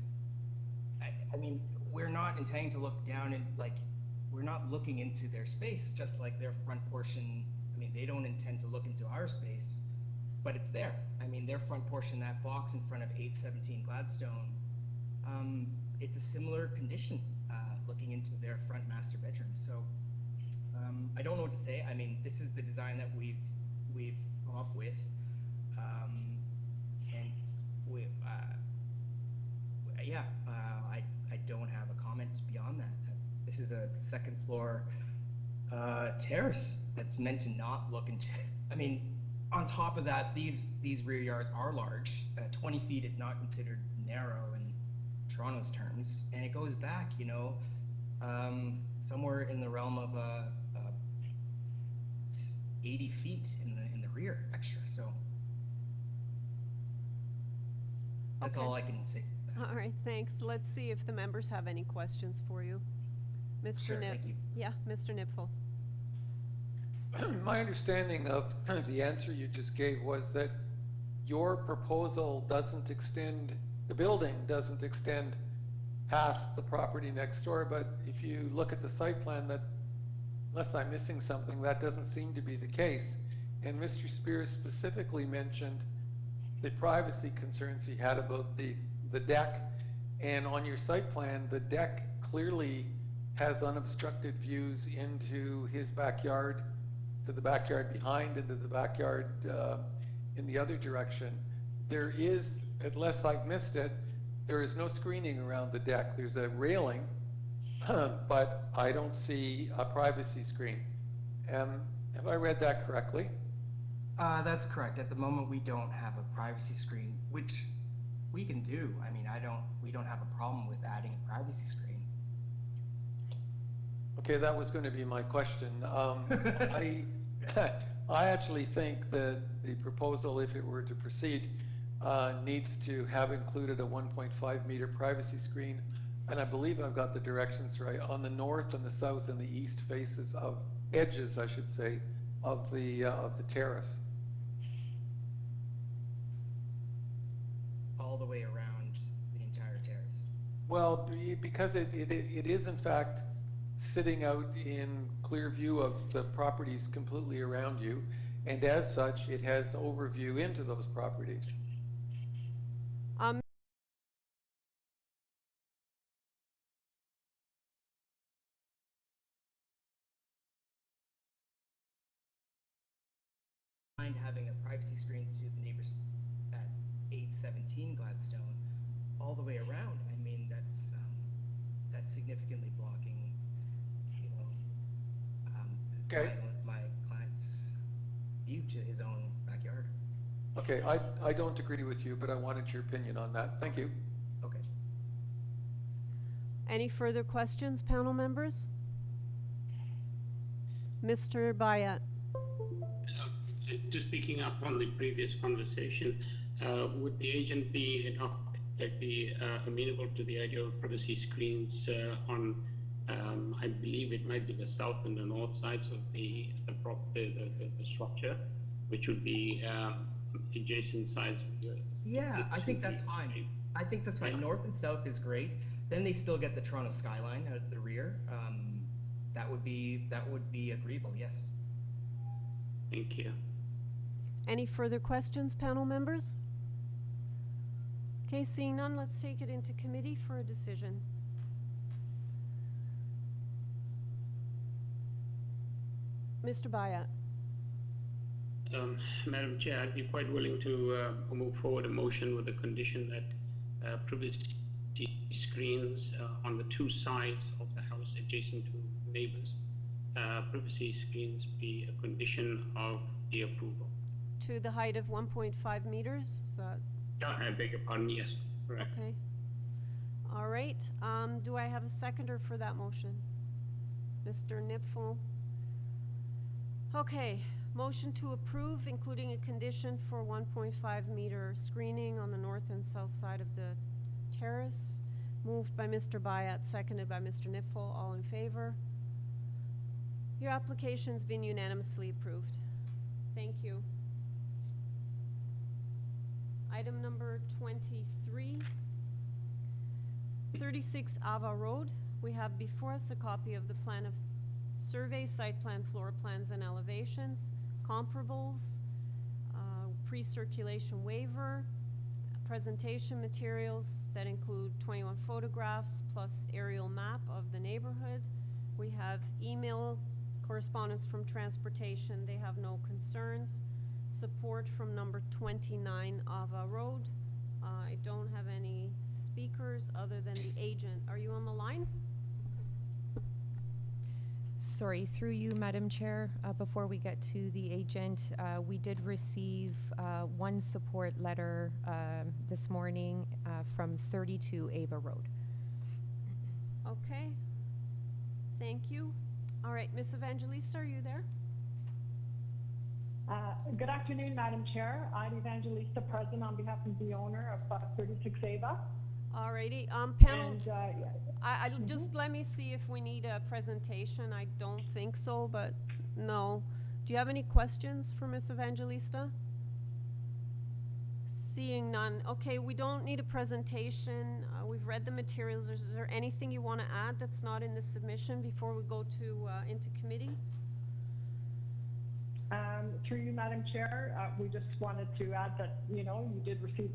I mean, we're not intending to look down and, like, we're not looking into their space, just like their front portion. I mean, they don't intend to look into our space, but it's there. I mean, their front portion, that box in front of 817 Gladstone, it's a similar condition, looking into their front master bedroom. So I don't know what to say. I mean, this is the design that we've come up with, and I don't have a comment beyond that. This is a second floor terrace that's meant to not look into. I mean, on top of that, these rear yards are large. 20 feet is not considered narrow in Toronto's terms, and it goes back, you know, somewhere in the realm of 80 feet in the rear extra. So that's Okay. all I can say. All right, thanks. Let's see if the members have any questions for you. Mr. Sure, Nip. thank you. Yeah, Mr. Nipfel. My understanding of the answer you just gave was that your proposal doesn't extend, the building doesn't extend past the property next door, but if you look at the site plan, that, unless I'm missing something, that doesn't seem to be the case. And Mr. Spears specifically mentioned the privacy concerns he had about the deck, and on your site plan, the deck clearly has unobstructed views into his backyard, to the backyard behind, into the backyard in the other direction. There is, unless I've missed it, there is no screening around the deck. There's a railing, but I don't see a privacy screen. Have I read that correctly? That's correct. At the moment, we don't have a privacy screen, which we can do. I mean, we don't have a problem with adding a privacy screen. Okay, that was going to be my question. I actually think that the proposal, if it were to proceed, needs to have included a 1.5 meter privacy screen, and I believe I've got the directions right, on the north and the south and the east faces of edges, I should say, of the terrace. All the way around the entire terrace. Well, because it is in fact sitting out in clear view of the properties completely around you, and as such, it has overview into those properties. Mind having a privacy screen to the neighbors at 817 Gladstone all the way around. I mean, that's significantly blocking, you know, Okay. my client's view to his own backyard. Okay, I don't agree with you, but I wanted your opinion on that. Thank you. Okay. Any further questions, panel members? Mr. Bayat. Just picking up on the previous conversation, would the agent be amenable to the idea of privacy screens on, I believe it might be the south and the north sides of the structure, which would be adjacent sides? Yeah, I think that's fine. I think that's fine. North and south is great. Then they still get the Toronto skyline out the rear. That would be agreeable. Yes. Thank you. Any further questions, panel members? Okay, seeing none, let's take it into committee for a decision. Mr. Bayat. Madam Chair, I'd be quite willing to move forward a motion with the condition that privacy screens on the two sides of the house adjacent to neighbors, privacy screens be a condition of the approval. To the height of 1.5 meters, is that? I beg your pardon, yes, correct. Okay. All right, do I have a seconder for that motion? Mr. Nipfel. Okay, motion to approve, including a condition for 1.5 meter screening on the north and south side of the terrace. Moved by Mr. Bayat, seconded by Mr. Nipfel. All in favor? Your application's been unanimously approved. Thank you. Item number 23, 36 Ava Road. We have before us a copy of the plan of survey, site plan, floor plans, and elevations, comparables, pre-circulation waiver, presentation materials that include 21 photographs plus aerial map of the neighborhood. We have email correspondence from transportation. They have no concerns. Support from number 29 Ava Road. I don't have any speakers other than the agent. Are you on the line? Sorry, through you, Madam Chair, before we get to the agent, we did receive one support letter this morning from 32 Ava Road. Okay. Thank you. All right, Ms. Evangelista, are you there? Good afternoon, Madam Chair. I'm Evangelista, present on behalf of the owner of 36 Ava. Alrighty, panel, And, just let me see if we need a presentation. I don't think so, but no. Do you have any questions for Ms. Evangelista? Seeing none. Okay, we don't need a presentation. We've read the materials. Is there anything you want to add that's not in the submission before we go to into committee? Through you, Madam Chair, we just wanted to add that, you know, you did receive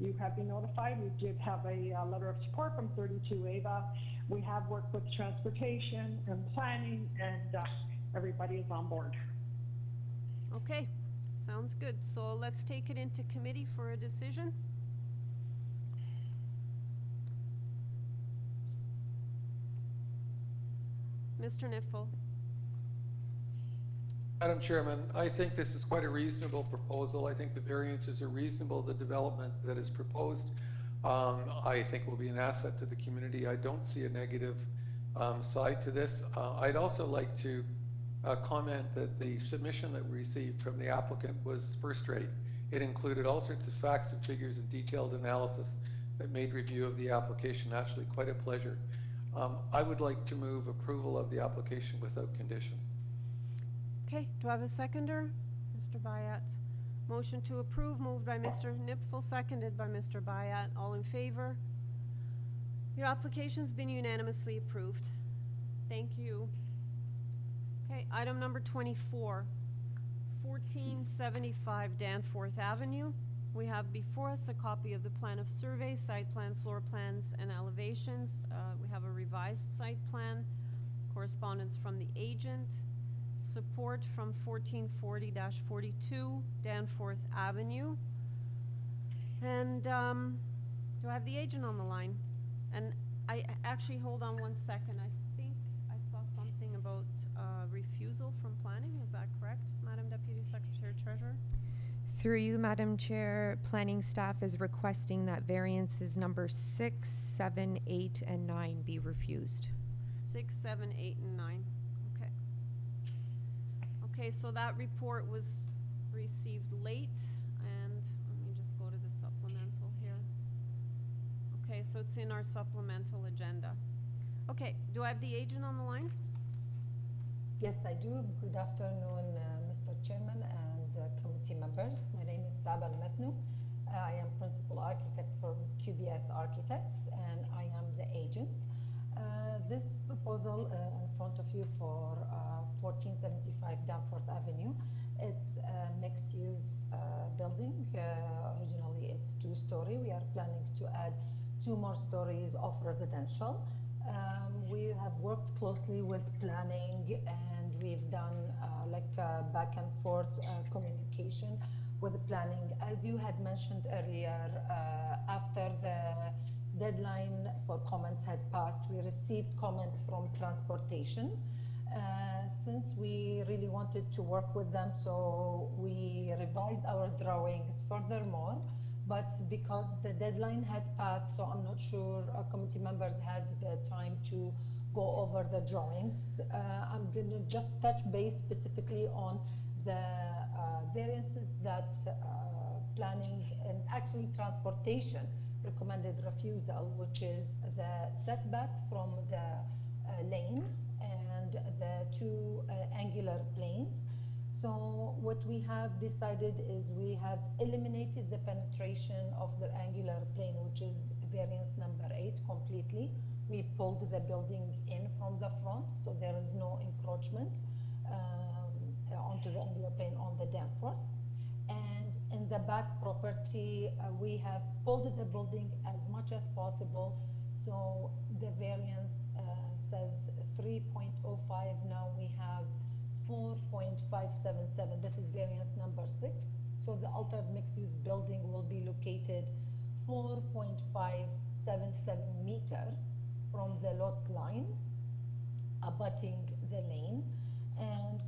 you have been notified. We did have a letter of support from 32 Ava. We have worked with transportation and planning, and everybody is on board. Okay, sounds good. So let's take it into committee for a decision. Mr. Nipfel. Madam Chairman, I think this is quite a reasonable proposal. I think the variances are reasonable. The development that is proposed, I think will be an asset to the community. I don't see a negative side to this. I'd also like to comment that the submission that we received from the applicant was first rate. It included all sorts of facts and figures and detailed analysis that made review of the application actually quite a pleasure. I would like to move approval of the application without condition. Okay, do I have a seconder? Mr. Bayat. Motion to approve, moved by Mr. Nipfel, seconded by Mr. Bayat. All in favor? Your application's been unanimously approved. Thank you. Okay, item number 24, 1475 Danforth Avenue. We have before us a copy of the plan of survey, site plan, floor plans, and elevations. We have a revised site plan, correspondence from the agent, support from 1440-42 Danforth Avenue. And do I have the agent on the line? And I actually, hold on one second. I think I saw something about refusal from planning. Is that correct, Madam Deputy Secretary Treasurer? Through you, Madam Chair, planning staff is requesting that variances number 6, 7, 8, and 9 be refused. 6, 7, 8, and 9. Okay. Okay, so that report was received late, and let me just go to the supplemental here. Okay, so it's in our supplemental agenda. Okay, do I have the agent on the line? Yes, I do. Good afternoon, Mr. Chairman and committee members. My name is Saba Al-Mathnou. I am principal architect for QBS Architects, and I am the agent. This proposal in front of you for 1475 Danforth Avenue, it's a mixed-use building. Originally, it's 2-story. We are planning to add 2 more stories of residential. We have worked closely with planning, and we've done back and forth communication with planning. As you had mentioned earlier, after the deadline for comments had passed, we received comments from transportation. Since we really wanted to work with them, so we revised our drawings furthermore. But because the deadline had passed, so I'm not sure committee members had the time to go over the drawings. I'm going to just touch base specifically on the variances that planning and actually transportation recommended refusal, which is the setback from the lane and the 2 angular planes. So what we have decided is we have eliminated the penetration of the angular plane, which is variance number 8 completely. We pulled the building in from the front, so there is no encroachment onto the angular plane on the Danforth. And in the back property, we have pulled the building as much as possible. So the variance says 3.05, now we have 4.577. This is variance number 6. So the altered mixed-use building will be located 4.577 meter from the lot line, abutting the lane. And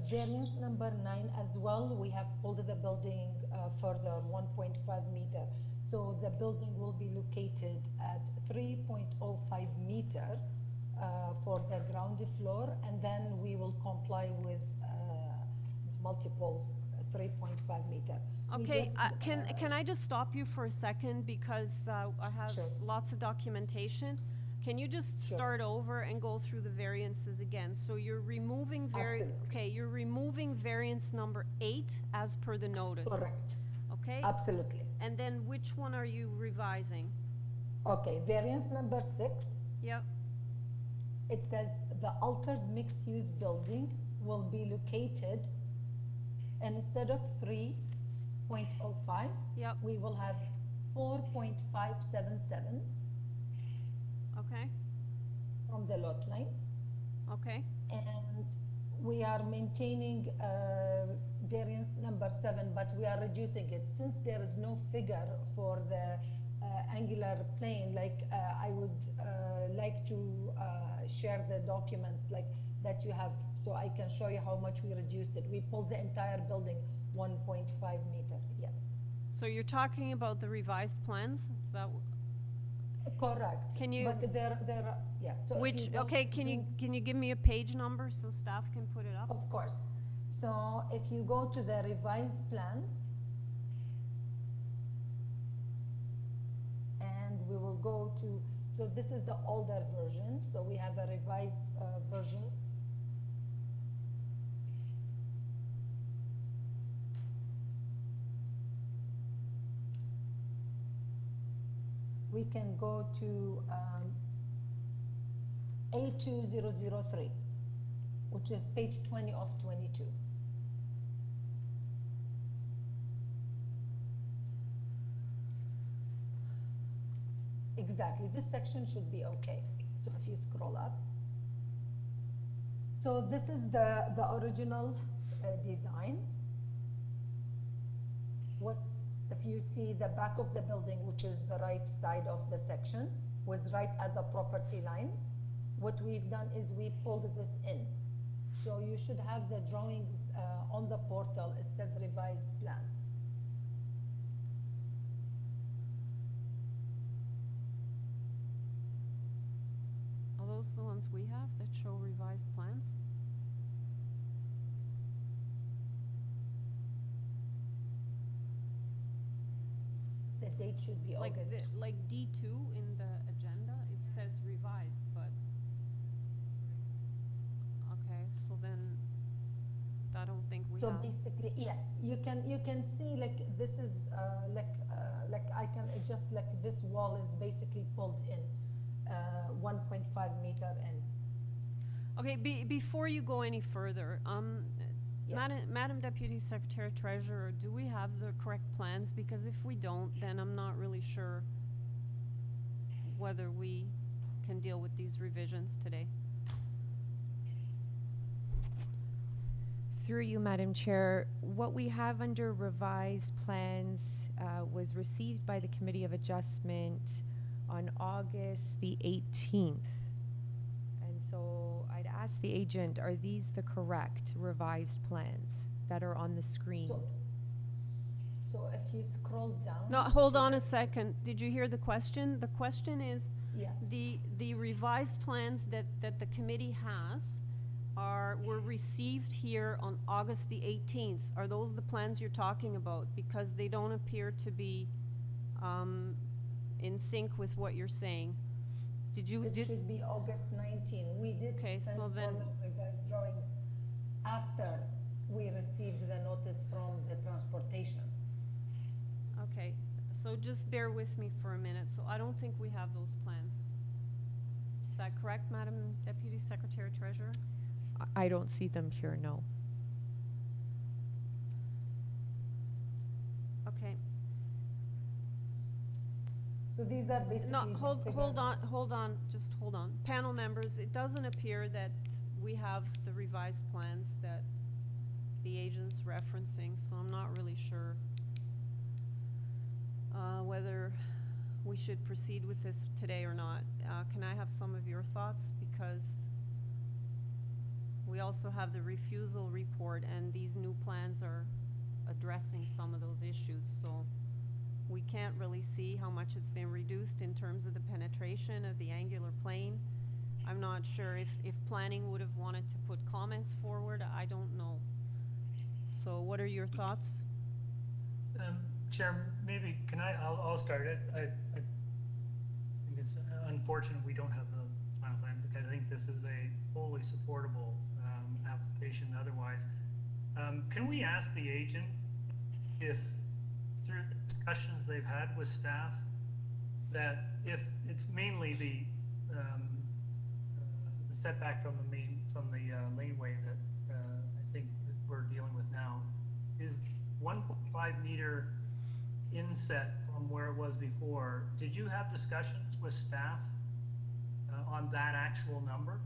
variance number 9 as well, we have pulled the building further 1.5 meter. So the building will be located at 3.05 meter for the ground floor, and then we will comply with multiple 3.5 meter. Okay, can I just stop you for a second, because I have lots of documentation. Can you just start over and go through the variances again? So you're removing you're removing variance number 8 as per the notice. Correct. Okay? Absolutely. And then which one are you revising? Okay, variance number 6. Yep. It says the altered mixed-use building will be located, and instead of 3.05, yep, we will have 4.577. Okay. From the lot line. Okay. And we are maintaining variance number 7, but we are reducing it since there is no figure for the angular plane. I would like to share the documents that you have, so I can show you how much we reduced it. We pulled the entire building 1.5 meter. Yes. So you're talking about the revised plans? Is that correct? Can you? But there yeah. So which? Okay. Can you give me a page number so staff can put it up? Of course. So if you go to the revised plans, and we will go to, so this is the older version. So we have a revised version. we can go to A2003, which is page 20 of 22. Exactly, this section should be okay. So if you scroll up. So this is the original design. What if you see the back of the building, which is the right side of the section, was right at the property line. What we've done is we pulled this in. So you should have the drawings on the portal. It says revised plans. Are those the ones we have that show revised plans? The date should be Like August. like D2 in the agenda, it says revised, but okay, so then I don't think we So have. basically, yes, you can see like this is like I can just like this wall is basically pulled in 1.5 meter in. Okay, before you go any further, Yes. Madam Deputy Secretary Treasurer, do we have the correct plans? Because if we don't, then I'm not really sure whether we can deal with these revisions today. Through you, Madam Chair, what we have under revised plans was received by the Committee of Adjustment on August the 18th. And so I'd ask the agent, are these the correct revised plans that are on the screen? So if you scroll down. No, hold on a second. Did you hear the question? The question is, Yes. the revised plans that the committee has were received here on August the 18th. Are those the plans you're talking about? Because they don't appear to be in sync with what you're saying. It should be August 19. We did send formal revised drawings after we received the notice from the transportation. Okay, so just bear with me for a minute. So I don't think we have those plans. Is that correct, Madam Deputy Secretary Treasurer? I don't see them here, no. Okay. So these are basically. No, the hold figures. on, just hold on. Panel members, it doesn't appear that we have the revised plans that the agent's referencing, so I'm not really sure whether we should proceed with this today or not. Can I have some of your thoughts? Because we also have the refusal report, and these new plans are addressing some of those issues, so we can't really see how much it's been reduced in terms of the penetration of the angular plane. I'm not sure if planning would have wanted to put comments forward. I don't know. So what are your thoughts? Chair, maybe I'll start it. I think it's unfortunate we don't have the final plan, because I think this is a fully supportable application otherwise. Can we ask the agent if, through the discussions they've had with staff, that if it's mainly the setback from the laneway that I think that we're dealing with now, is 1.5 meter inset from where it was before. Did you have discussions with staff on that actual number?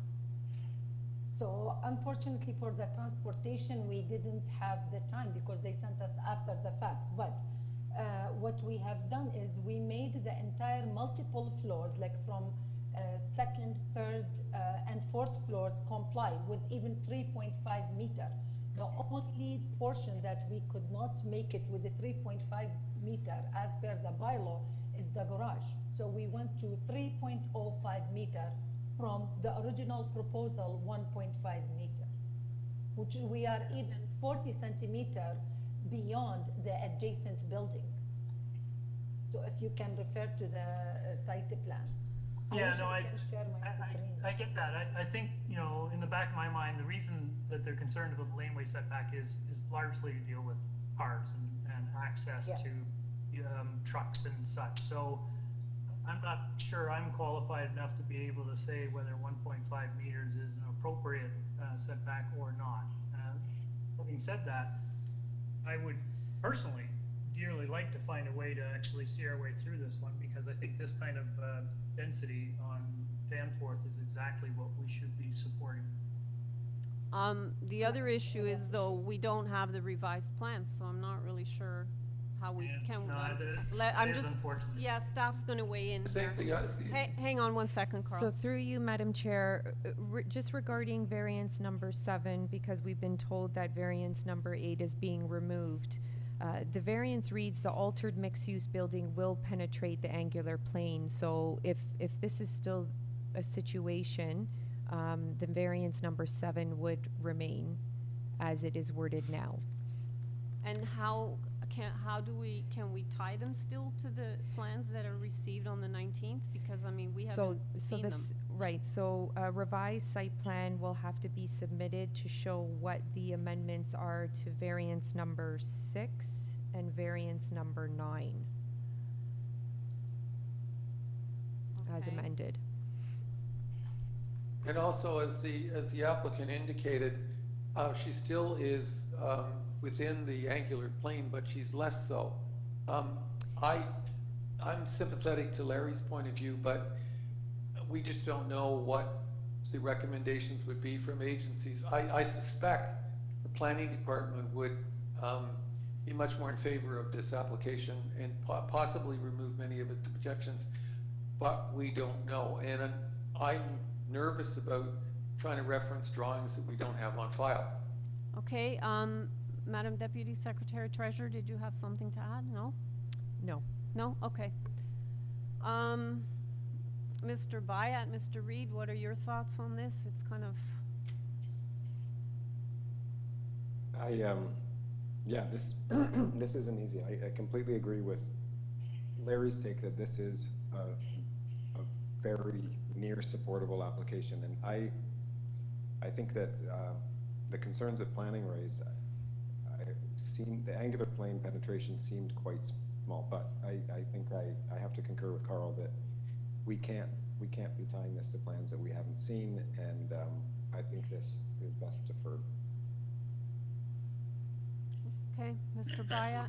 So unfortunately for the transportation, we didn't have the time because they sent us after the fact. But what we have done is we made the entire multiple floors, like from second, third, and fourth floors comply with even 3.5 meter. The only portion that we could not make it with the 3.5 meter as per the bylaw is the garage. So we went to 3.05 meter from the original proposal 1.5 meter, which we are even 40 centimeter beyond the adjacent building. So if you can refer to the site plan. Yeah, no, I can share my screen. I get that. I think, you know, in the back of my mind, the reason that they're concerned about the laneway setback is largely to deal with cars and access to trucks and such. So I'm not sure I'm qualified enough to be able to say whether 1.5 meters is an appropriate setback or not. Having said that, I would personally dearly like to find a way to actually see our way through this one, because I think this kind of density on Danforth is exactly what we should be supporting. The other issue is, though, we don't have the revised plans, so I'm not really sure how we can. I'm just, yeah, staff's going to weigh in here. Hang on one second, Carl. So through you, Madam Chair, just regarding variance number 7, because we've been told that variance number 8 is being removed. The variance reads, the altered mixed-use building will penetrate the angular plane. So if this is still a situation, the variance number 7 would remain as it is worded now. And can we tie them still to the plans that are received on the 19th? Because, I mean, we haven't seen them. Right, so a revised site plan will have to be submitted to show what the amendments are to variance number 6 and variance number 9 as amended. And also, as the applicant indicated, she still is within the angular plane, but she's less so. I'm sympathetic to Larry's point of view, but we just don't know what the recommendations would be from agencies. I suspect the planning department would be much more in favor of this application and possibly remove many of its objections, but we don't know. And I'm nervous about trying to reference drawings that we don't have on file. Okay, Madam Deputy Secretary Treasurer, did you have something to add? No? No. No? Okay. Mr. Bayat, Mr. Reed, what are your thoughts on this? It's kind of... Yeah, this this isn't easy. I completely agree with Larry's take that this is a very near supportable application, and I think that the concerns that planning raised, the angular plane penetration seemed quite small, but I think I have to concur with Carl that we can't be tying this to plans that we haven't seen, and I think this is best deferred. Okay, Mr. Bayat.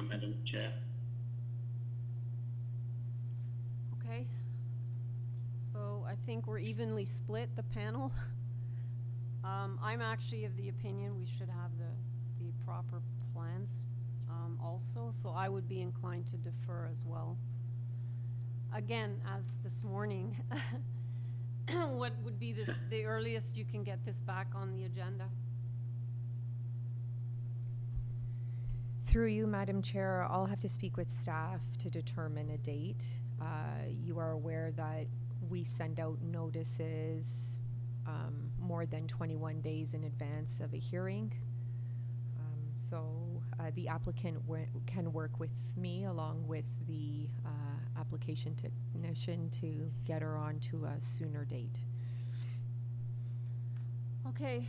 Madam Chair. Okay. So I think we're evenly split, the panel. I'm actually of the opinion we should have the proper plans also, so I would be inclined to defer as well. Again, as this morning, what would be the earliest you can get this back on the agenda? Through you, Madam Chair, I'll have to speak with staff to determine a date. You are aware that we send out notices more than 21 days in advance of a hearing. So the applicant can work with me along with the application technician to get her on to a sooner date. Okay.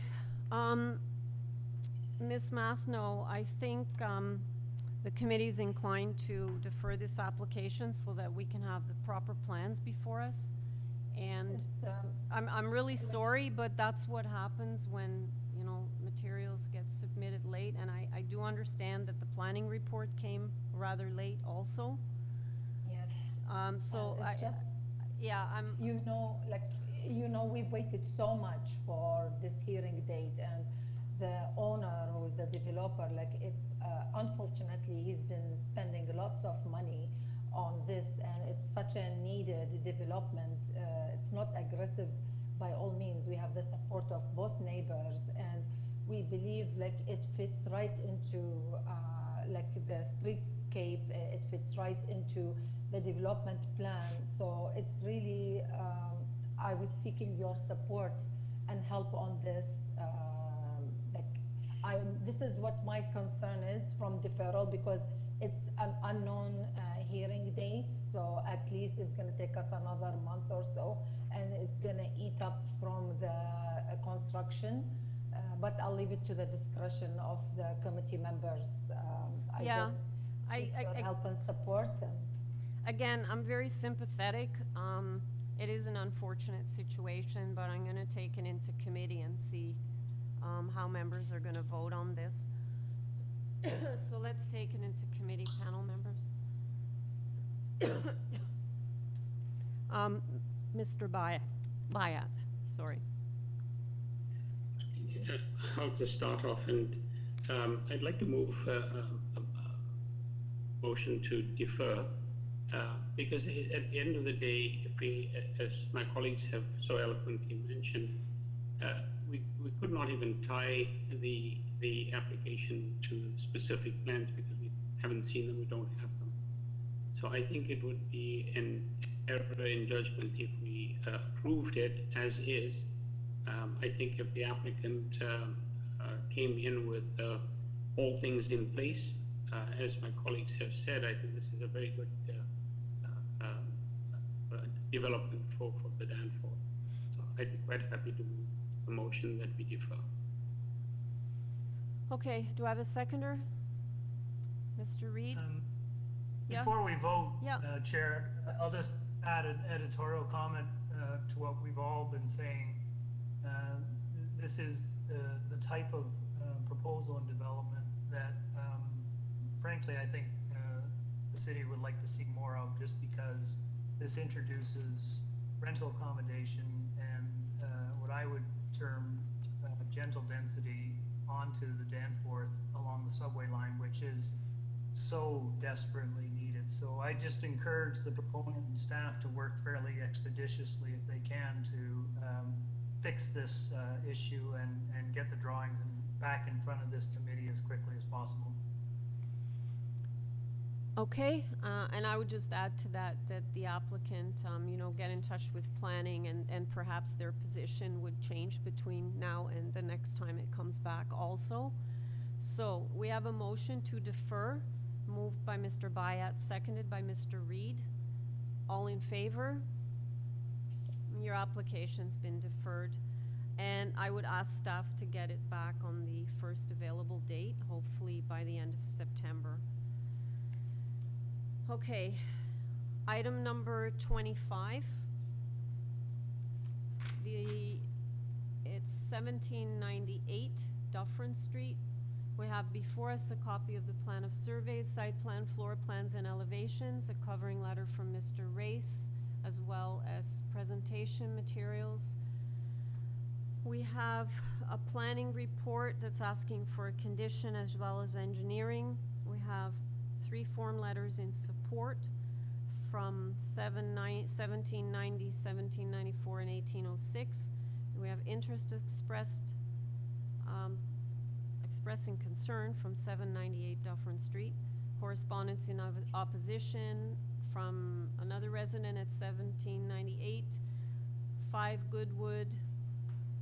Ms. Mathno, I think the committee's inclined to defer this application so that we can have the proper plans before us. And I'm really sorry, but that's what happens when, you know, materials get submitted late. And I do understand that the planning report came rather late also. Yes. So we've waited so much for this hearing date, and the owner, who's the developer, unfortunately, he's been spending lots of money on this, and it's such a needed development. It's not aggressive by all means. We have the support of both neighbors, and we believe it fits right into the streetscape. It fits right into the development plan. So it's really, I was seeking your support and help on this. This is what my concern is from deferral, because it's an unknown hearing date, so at least it's going to take us another month or so, and it's going to eat up from the construction, but I'll leave it to the discretion of the committee members. I just seek your help and support. again, I'm very sympathetic. It is an unfortunate situation, but I'm gonna take it into committee and see how members are gonna vote on this. So let's take it into committee, panel members. Mr. Bayat, sorry. How to start off, and I'd like to move a motion to defer, because at the end of the day, if we, as my colleagues have so eloquently mentioned, we could not even tie the application to specific plans because we haven't seen them, we don't have them. So I think it would be an error in judgment if we approved it as is. I think if the applicant came in with all things in place, as my colleagues have said, I think this is a very good development for the Danforth. So I'd be quite happy to move a motion that we defer. Okay, do I have a seconder? Mr. Reed? Yeah? Before we vote, Yeah. Chair, I'll just add an editorial comment to what we've all been saying. This is the type of proposal and development that, frankly, I think the city would like to see more of, just because this introduces rental accommodation and what I would term gentle density onto the Danforth along the subway line, which is so desperately needed. So I just encourage the proponent and staff to work fairly expeditiously if they can to fix this issue and get the drawings back in front of this committee as quickly as possible. Okay, and I would just add to that the applicant, you know, get in touch with planning and perhaps their position would change between now and the next time it comes back also. So we have a motion to defer, moved by Mr. Bayat, seconded by Mr. Reed. All in favor? Your application's been deferred. And I would ask staff to get it back on the first available date, hopefully by the end of September. Okay, item number 25. It's 1798 Dufferin Street. We have before us a copy of the plan of surveys, site plan, floor plans, and elevations, a covering letter from Mr. Race, as well as presentation materials. We have a planning report that's asking for a condition as well as engineering. We have 3 form letters in support from 1790, 1794, and 1806. We have interest expressed, expressing concern from 798 Dufferin Street. Correspondence in opposition from another resident at 1798, 5 Goodwood,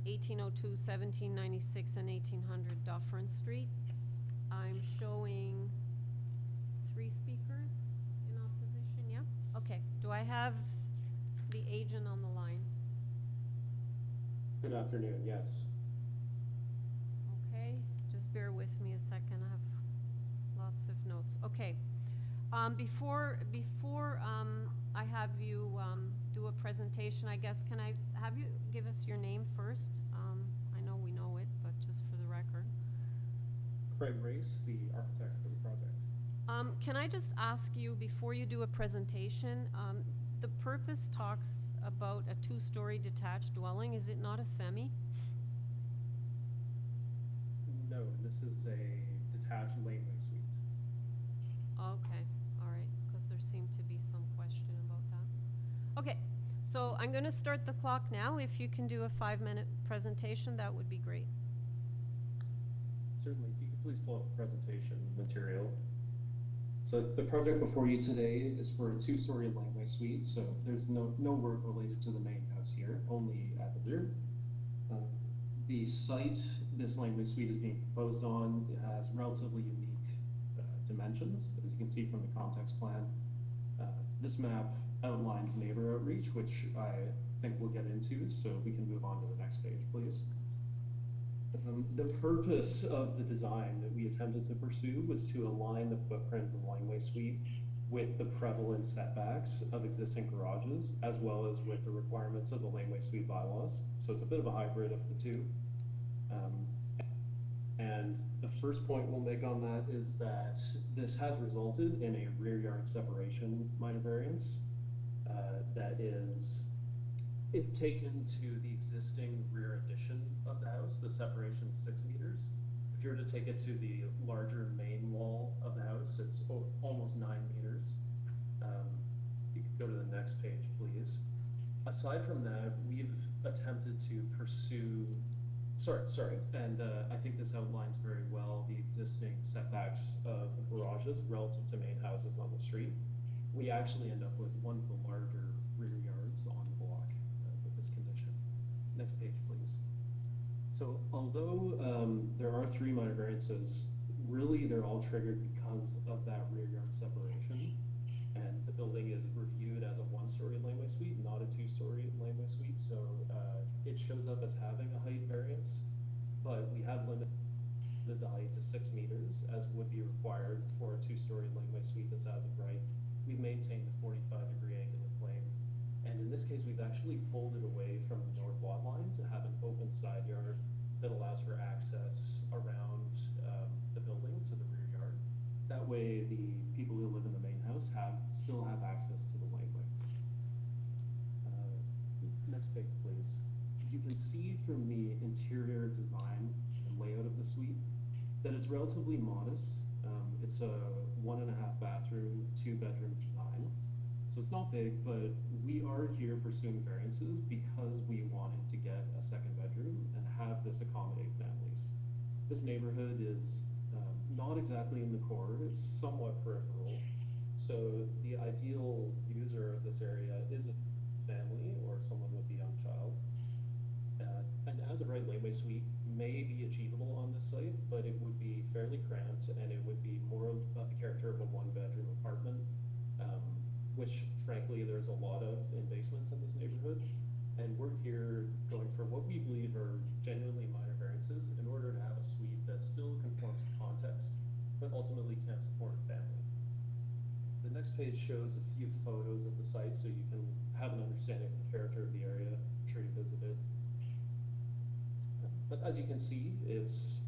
1802, 1796, and 1800 Dufferin Street. I'm showing 3 speakers in opposition, yeah? Okay, do I have the agent on the line? Good afternoon, yes. Okay, just bear with me a second, I have lots of notes. Okay, before I have you do a presentation, I guess, can I have you give us your name first? I know we know it, but just for the record. Craig Race, the architect for the project. Can I just ask you, before you do a presentation, the purpose talks about a 2-story detached dwelling. Is it not a semi? No, this is a detached laneway suite. Okay, all right, because there seemed to be some question about that. Okay, so I'm going to start the clock now. If you can do a 5-minute presentation, that would be great. Certainly, if you could please pull up the presentation material. So the project before you today is for a 2-story laneway suite, so there's no work related to the main house here, only at the rear. The site this laneway suite is being proposed on has relatively unique dimensions, as you can see from the context plan. This map outlines neighbor outreach, which I think we'll get into, so we can move on to the next page, please. The purpose of the design that we attempted to pursue was to align the footprint of the laneway suite with the prevalent setbacks of existing garages, as well as with the requirements of the laneway suite bylaws. So it's a bit of a hybrid of the two. And the first point we'll make on that is that this has resulted in a rear yard separation minor variance that is, if taken to the existing rear addition of the house, the separation is 6 meters. If you were to take it to the larger main wall of the house, it's almost 9 meters. You could go to the next page, please. Aside from that, we've attempted to pursue, and I think this outlines very well the existing setbacks of the garages relative to main houses on the street. We actually end up with one of the larger rear yards on the block with this condition. Next page, please. So although there are 3 minor variances, really they're all triggered because of that rear yard separation. And the building is reviewed as a 1-story laneway suite, not a 2-story laneway suite. So it shows up as having a height variance, but we have limited the height to 6 meters, as would be required for a 2-story laneway suite that's as of right. We've maintained the 45-degree angular plane. And in this case, we've actually pulled it away from the north lot line to have an open side yard that allows for access around the building to the rear yard. That way, the people who live in the main house still have access to the laneway. Next page, please. You can see from the interior design and layout of the suite that it's relatively modest. It's a 1.5 bathroom, 2-bedroom design. So it's not big, but we are here pursuing variances because we wanted to get a 2nd bedroom and have this accommodate families. This neighborhood is not exactly in the core, it's somewhat peripheral. So the ideal user of this area is a family or someone with a young child. And as a right laneway suite may be achievable on this site, but it would be fairly cramped and it would be more of the character of a 1-bedroom apartment, which frankly there's a lot of in basements in this neighborhood. And we're here going for what we believe are genuinely minor variances in order to have a suite that still conforms to context, but ultimately can support a family. The next page shows a few photos of the site so you can have an understanding of the character of the area. I'm sure you visited. But as you can see, it's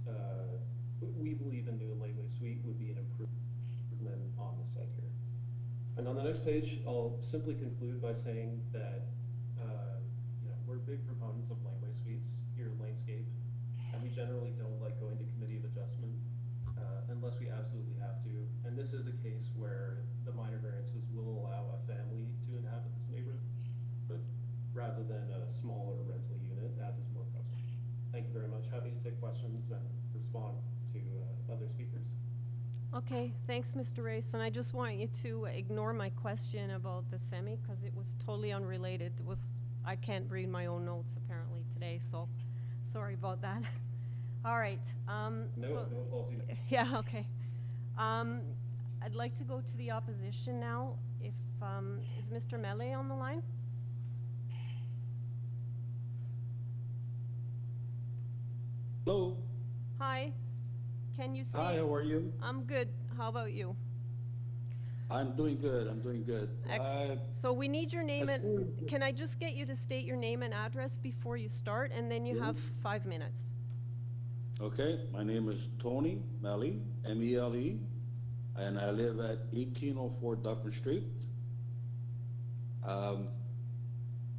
we believe a new laneway suite would be an improvement on the site here. And on the next page, I'll simply conclude by saying that we're big proponents of laneway suites here at Lanescape, and we generally don't like going to committee of adjustment unless we absolutely have to. And this is a case where the minor variances will allow a family to inhabit this neighborhood, but rather than a smaller rental unit, as is more prevalent. Thank you very much. Happy to take questions and respond to other speakers. Okay, thanks, Mr. Race. And I just want you to ignore my question about the semi because it was totally unrelated. I can't read my own notes apparently today, so sorry about that. All right. No apology. Yeah, okay. I'd like to go to the opposition now. If is Mr. Mele on the line? Hello. Hi. Can you see? Hi, how are you? I'm good. How about you? I'm doing good. I'm doing good. So we need your name and can I just get you to state your name and address before you start, and then you have 5 minutes. Okay, my name is Tony Mele, M-E-L-E, and I live at 1804 Dufferin Street.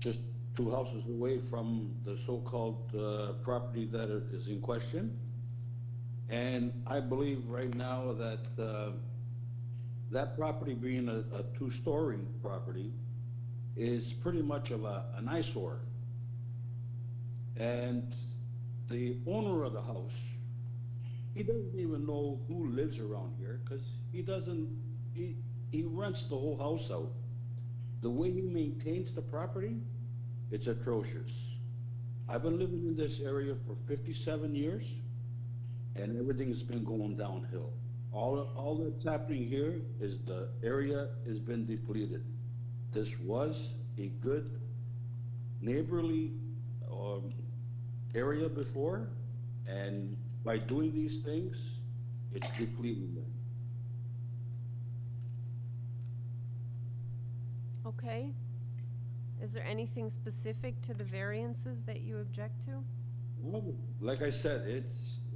Just 2 houses away from the so-called property that is in question. And I believe right now that that property being a 2-story property is pretty much of an eyesore. And the owner of the house, he doesn't even know who lives around here because he rents the whole house out. The way he maintains the property, it's atrocious. I've been living in this area for 57 years and everything's been going downhill. All that's happening here is the area has been depleted. This was a good neighborly area before, and by doing these things, it's depleting them. Okay. Is there anything specific to the variances that you object to? Well, like I said,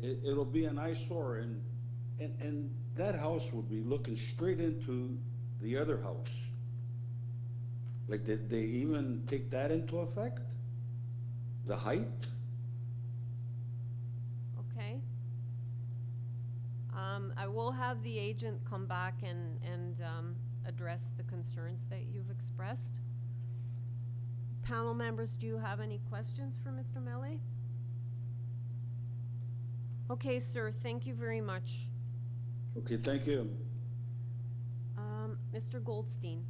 it'll be an eyesore, and that house would be looking straight into the other house. Like, did they even take that into effect? The height? Okay. I will have the agent come back and address the concerns that you've expressed. Panel members, do you have any questions for Mr. Mele? Okay, sir, thank you very much. Okay, thank you. Mr. Goldstein.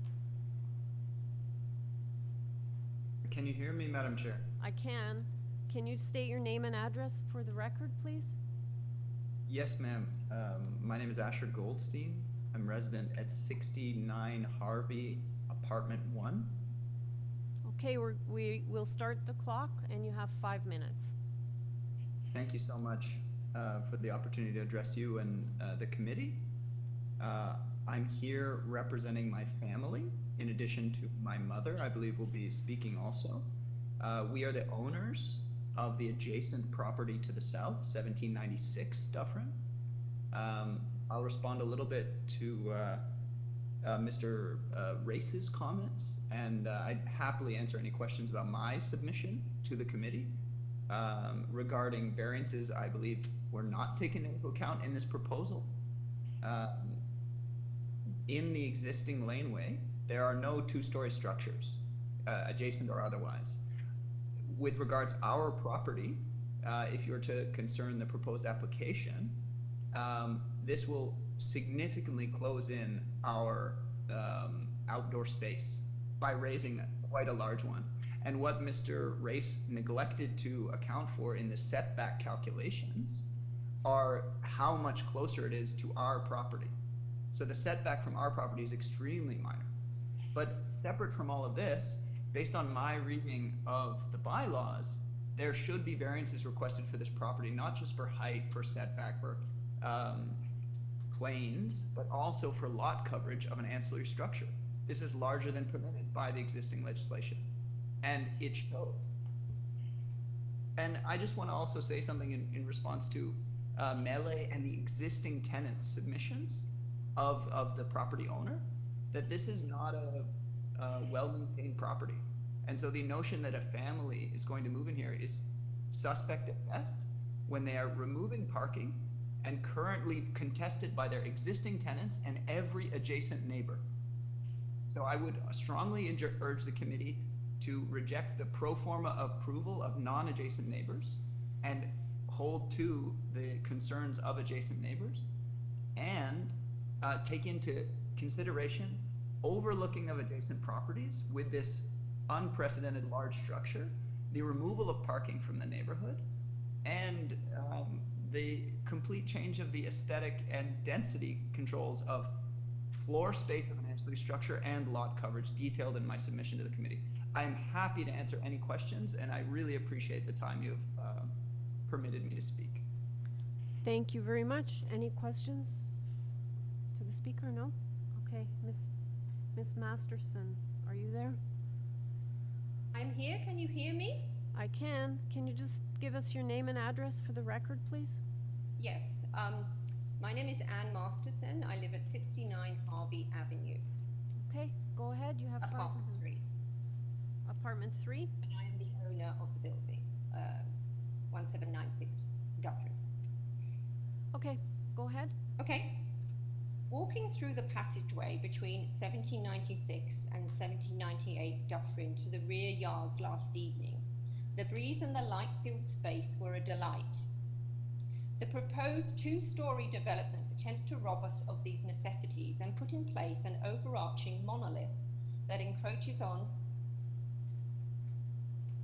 Can you hear me, Madam Chair? I can. Can you state your name and address for the record, please? Yes, ma'am. My name is Asher Goldstein. I'm resident at 69 Harvey, Apartment 1. Okay, we'll start the clock, and you have 5 minutes. Thank you so much for the opportunity to address you and the committee. I'm here representing my family, in addition to my mother, I believe will be speaking also. We are the owners of the adjacent property to the south, 1796 Dufferin. I'll respond a little bit to Mr. Race's comments, and I'd happily answer any questions about my submission to the committee regarding variances I believe were not taken into account in this proposal. In the existing laneway, there are no two-story structures, adjacent or otherwise. With regards our property, if you were to concern the proposed application, this will significantly close in our outdoor space by raising quite a large one. And what Mr. Race neglected to account for in the setback calculations are how much closer it is to our property. So the setback from our property is extremely minor. But separate from all of this, based on my reading of the bylaws, there should be variances requested for this property, not just for height, for setback, for planes, but also for lot coverage of an ancillary structure. This is larger than permitted by the existing legislation, and it shows. And I just want to also say something in response to Mele and the existing tenants' submissions of the property owner, that this is not a well-maintained property. And so the notion that a family is going to move in here is suspect at best when they are removing parking and currently contested by their existing tenants and every adjacent neighbor. So I would strongly urge the committee to reject the pro forma approval of non-adjacent neighbors and hold to the concerns of adjacent neighbors, and take into consideration overlooking of adjacent properties with this unprecedented large structure, the removal of parking from the neighborhood, and the complete change of the aesthetic and density controls of floor space of an ancillary structure and lot coverage detailed in my submission to the committee. I'm happy to answer any questions, and I really appreciate the time you've permitted me to speak. Thank you very much. Any questions to the speaker? No? Okay, Miss Masterson, are you there? I'm here. Can you hear me? I can. Can you just give us your name and address for the record, please? Yes. My name is Anne Masterson. I live at 69 Harvey Avenue. Okay, go ahead. You have 5 minutes. Apartment 3. Apartment 3? And I am the owner of the building, 1796 Dufferin. Okay, go ahead. Okay. Walking through the passageway between 1796 and 1798 Dufferin to the rear yards last evening, the breeze and the light-filled space were a delight. The proposed two-story development attempts to rob us of these necessities and put in place an overarching monolith that encroaches on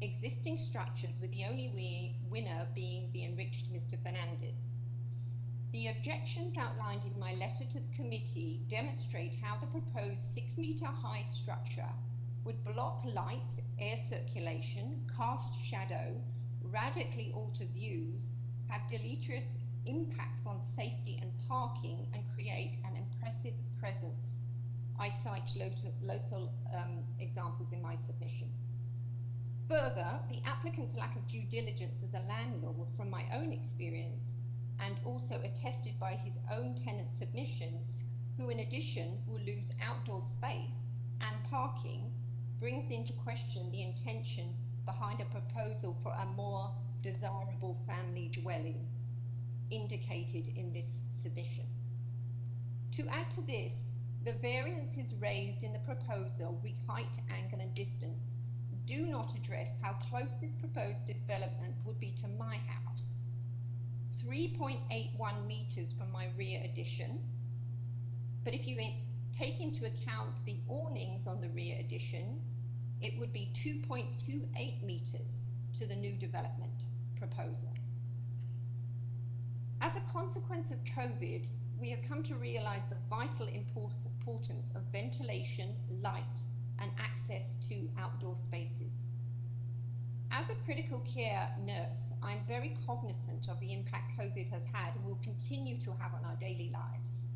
existing structures, with the only winner being the enriched Mr. Fernandez. The objections outlined in my letter to the committee demonstrate how the proposed 6-meter-high structure would block light, air circulation, cast shadow, radically alter views, have deleterious impacts on safety and parking, and create an impressive presence I cite local examples in my submission. Further, the applicant's lack of due diligence as a landlord, from my own experience, and also attested by his own tenant submissions, who in addition will lose outdoor space and parking, brings into question the intention behind a proposal for a more desirable family dwelling indicated in this submission. To add to this, the variances raised in the proposal, re height, angle and distance, do not address how close this proposed development would be to my house. 3.81 meters from my rear addition, but if you take into account the awnings on the rear addition, it would be 2.28 meters to the new development proposal. As a consequence of COVID, we have come to realize the vital importance of ventilation, light, and access to outdoor spaces. As a critical care nurse, I'm very cognizant of the impact COVID has had and will continue to have on our daily lives.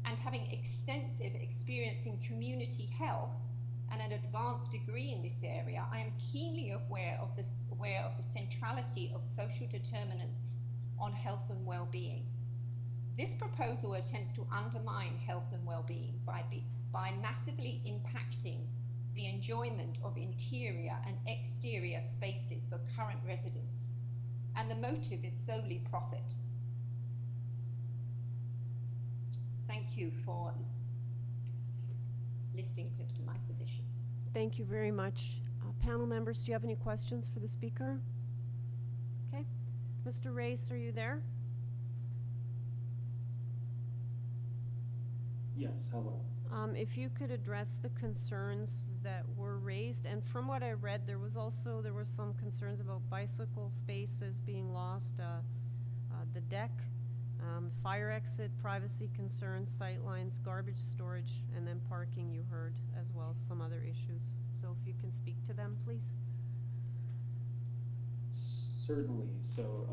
And having extensive experience in community health and an advanced degree in this area, I am keenly aware of the centrality of social determinants on health and well-being. This proposal attempts to undermine health and well-being by massively impacting the enjoyment of interior and exterior spaces for current residents, and the motive is solely profit. Thank you for listening to my submission. Thank you very much. Panel members, do you have any questions for the speaker? Okay. Mr. Race, are you there? Yes, hello. If you could address the concerns that were raised, and from what I read, there were some concerns about bicycle spaces being lost, the deck, fire exit, privacy concerns, sight lines, garbage storage, and then parking you heard as well, some other issues. So if you can speak to them, please. Certainly. So,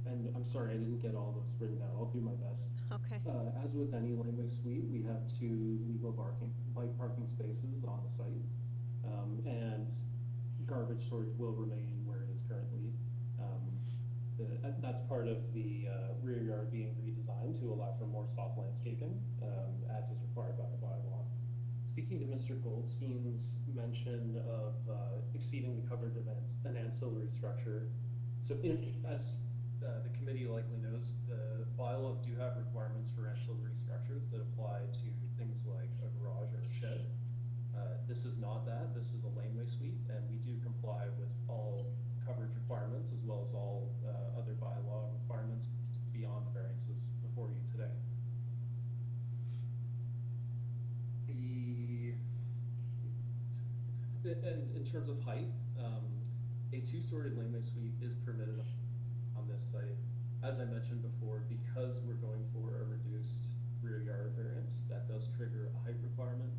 and I'm sorry I didn't get all those written down. I'll do my best. Okay. As with any laneway suite, we have 2 legal bike parking spaces on the site, and garbage storage will remain where it is currently. That's part of the rear yard being redesigned to allow for more soft landscaping, as is required by the bylaw. Speaking to Mr. Goldstein's mention of exceeding the coverage of an ancillary structure, so as the committee likely knows, the bylaws do have requirements for ancillary structures that apply to things like a garage or a shed. This is not that. This is a laneway suite, and we do comply with all coverage requirements as well as all other bylaw requirements beyond the variances before you today. And in terms of height, a 2-story laneway suite is permitted on this site. As I mentioned before, because we're going for a reduced rear yard variance, that does trigger a height requirement,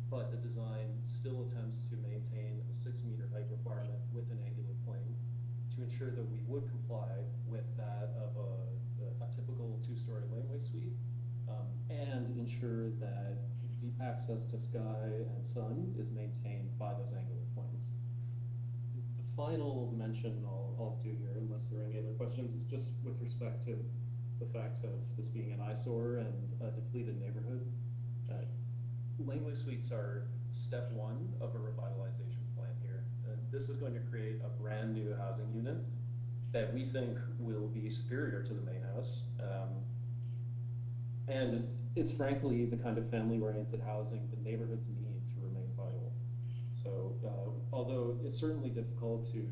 but the design still attempts to maintain a 6-meter height requirement with an angular plane to ensure that we would comply with that of a typical 2-story laneway suite, and ensure that the access to sky and sun is maintained by those angular planes. The final mention I'll do here, unless there are any other questions, is just with respect to the fact of this being an eyesore and a depleted neighborhood. Laneway suites are step 1 of a revitalization plan here. This is going to create a brand new housing unit that we think will be superior to the main house. And it's frankly the kind of family-oriented housing the neighborhoods need to remain vital. So although it's certainly difficult to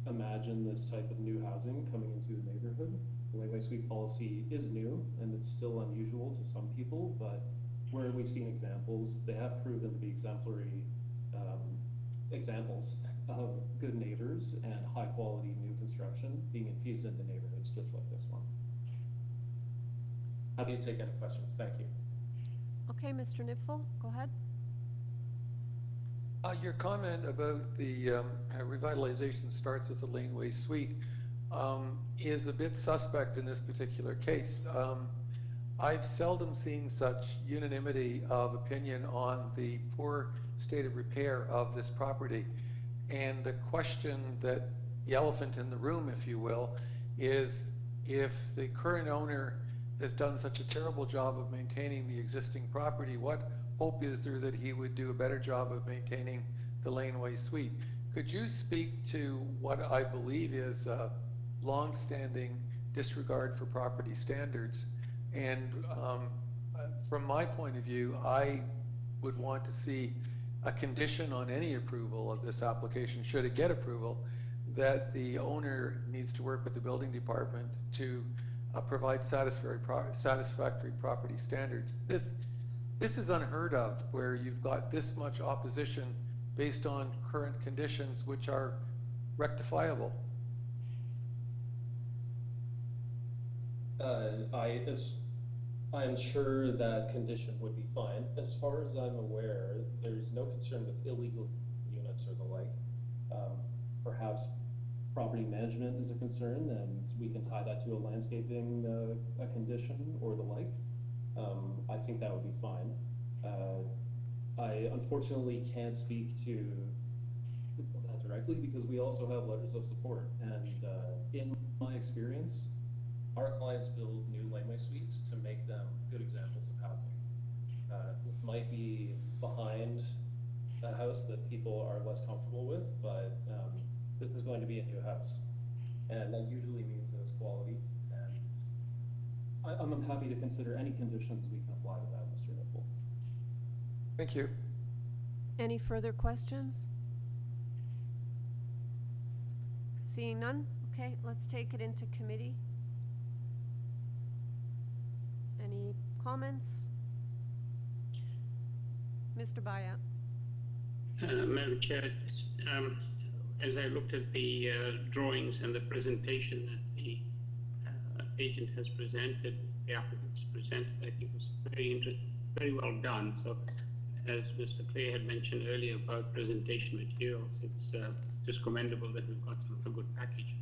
imagine this type of new housing coming into the neighborhood, the laneway suite policy is new and it's still unusual to some people, but where we've seen examples, they have proven to be exemplary examples of good neighbors and high quality new construction being infused into neighborhoods just like this one. Happy to take any questions. Thank you. Okay, Mr. Nipfel, go ahead. Your comment about the revitalization starts with a laneway suite is a bit suspect in this particular case. I've seldom seen such unanimity of opinion on the poor state of repair of this property. And the question that, the elephant in the room, if you will, is if the current owner has done such a terrible job of maintaining the existing property, what hope is there that he would do a better job of maintaining the laneway suite? Could you speak to what I believe is a long-standing disregard for property standards? And from my point of view, I would want to see a condition on any approval of this application, should it get approval, that the owner needs to work with the building department to provide satisfactory property standards. This is unheard of, where you've got this much opposition based on current conditions which are rectifiable. I am sure that condition would be fine. As far as I'm aware, there's no concern with illegal units or the like. Perhaps property management is a concern, and we can tie that to a landscaping a condition or the like. I think that would be fine. I unfortunately can't speak to that directly because we also have letters of support, and in my experience, our clients build new laneway suites to make them good examples of housing. This might be behind a house that people are less comfortable with, but this is going to be a new house, and that usually means there's quality. And I'm happy to consider any conditions we can apply to that, Mr. Niffel. Thank you. Any further questions? Seeing none? Okay, let's take it into committee. Any comments? Mr. Baya. Madam Chair, as I looked at the drawings and the presentation that the agent has presented, the applicants presented, I think was very well done. So, as Mr. Clay had mentioned earlier about presentation materials, it's just commendable that we've got a good package.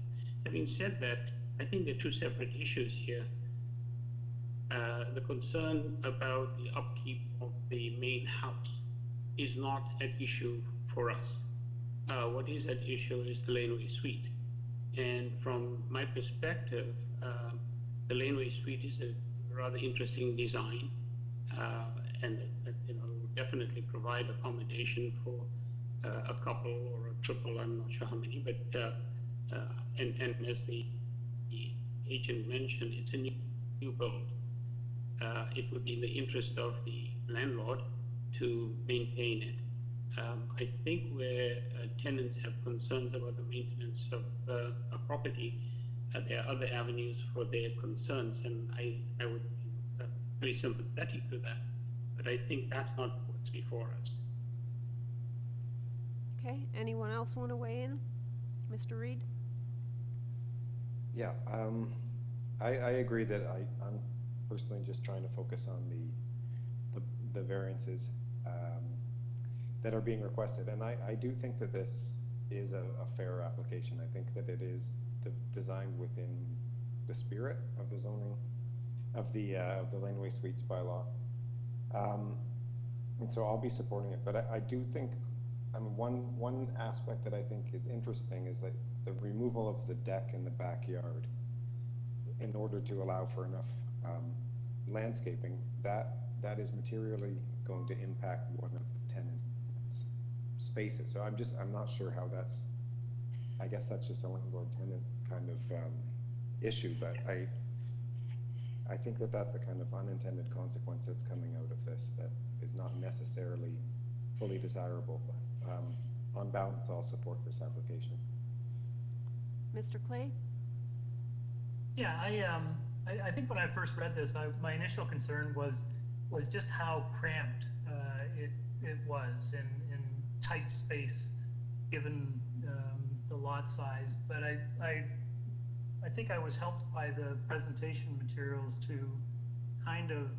Having said that, I think there are two separate issues here. The concern about the upkeep of the main house is not an issue for us. What is at issue is the laneway suite. And from my perspective, the laneway suite is a rather interesting design, and will definitely provide accommodation for a couple or a triple, I'm not sure how many, but and as the agent mentioned, it's a new build. It would be in the interest of the landlord to maintain it. I think where tenants have concerns about the maintenance of a property, there are other avenues for their concerns, and I would be very sympathetic to that, but I think that's not what's before us. Okay, anyone else want to weigh in? Mr. Reed? Yeah, I agree that I'm personally just trying to focus on the variances that are being requested, and I do think that this is a fair application. I think that it is designed within the spirit of the zoning of the laneway suites bylaw, and so I'll be supporting it. But I do think, I mean, one aspect that I think is interesting is that the removal of the deck in the backyard, in order to allow for enough landscaping, that is materially going to impact one of the tenant's spaces. So I'm not sure how that's, I guess that's just a landlord-tenant kind of issue, but I think that that's a kind of unintended consequence that's coming out of this that is not necessarily fully desirable, but on balance, I'll support this application. Mr. Clay? Yeah, I think when I first read this, my initial concern was just how cramped it was in tight space, given the lot size. But I think I was helped by the presentation materials to kind of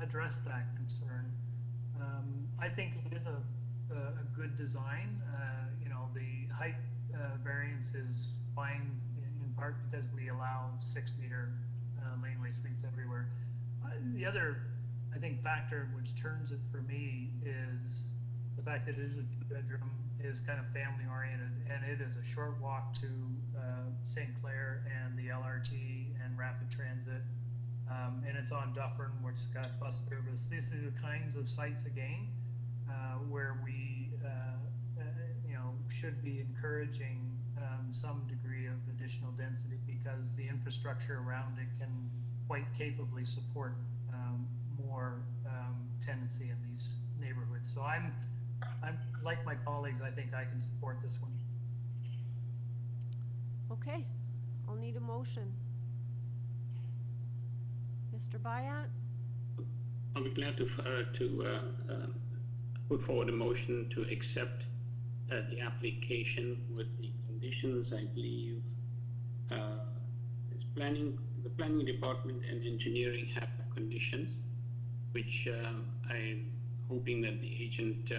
address that concern. I think it is a good design. The height variance is fine in part because we allow 6-meter laneway suites everywhere. The other, I think, factor which turns it for me is the fact that it is a two-bedroom, is kind of family oriented, and it is a short walk to St. Clair and the LRT and rapid transit, and it's on Dufferin, which has got bus service. These are the kinds of sites again where we should be encouraging some degree of additional density, because the infrastructure around it can quite capably support more tenancy in these neighborhoods. So I'm like my colleagues, I think I can support this one. Okay, I'll need a motion. Mr. Bayat? I'll be glad to put forward a motion to accept the application with the conditions. I believe the planning department and engineering have conditions, which I'm hoping that the agent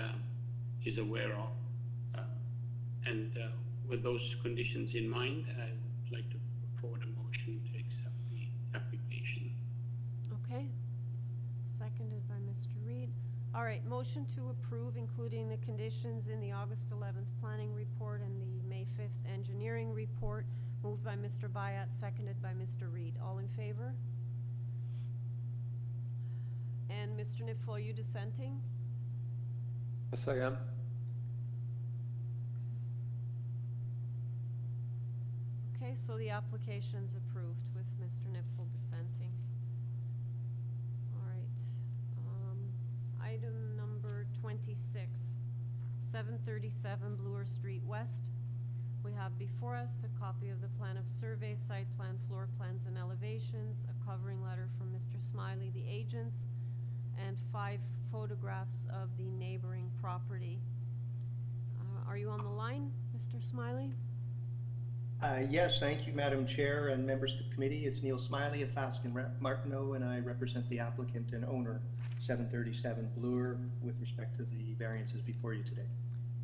is aware of. And with those conditions in mind, I would like to put forward a motion to accept the application. Okay, seconded by Mr. Reed. All right, motion to approve, including the conditions in the August 11th planning report and the May 5th engineering report, moved by Mr. Bayat, seconded by Mr. Reed. All in favor? And Mr. Nifo, are you dissenting? Yes, I am. Okay, so the application's approved with Mr. Nipfel dissenting. All right. Item number 26, 737 Bloor Street West. We have before us a copy of the plan of survey, site plan, floor plans, and elevations, a covering letter from Mr. Smiley, the agents, and 5 photographs of the neighboring property. Are you on the line, Mr. Smiley? Yes, thank you, Madam Chair and members of the committee. It's Neil Smiley of Fasken Martineau, and I represent the applicant and owner, 737 Bloor, with respect to the variances before you today.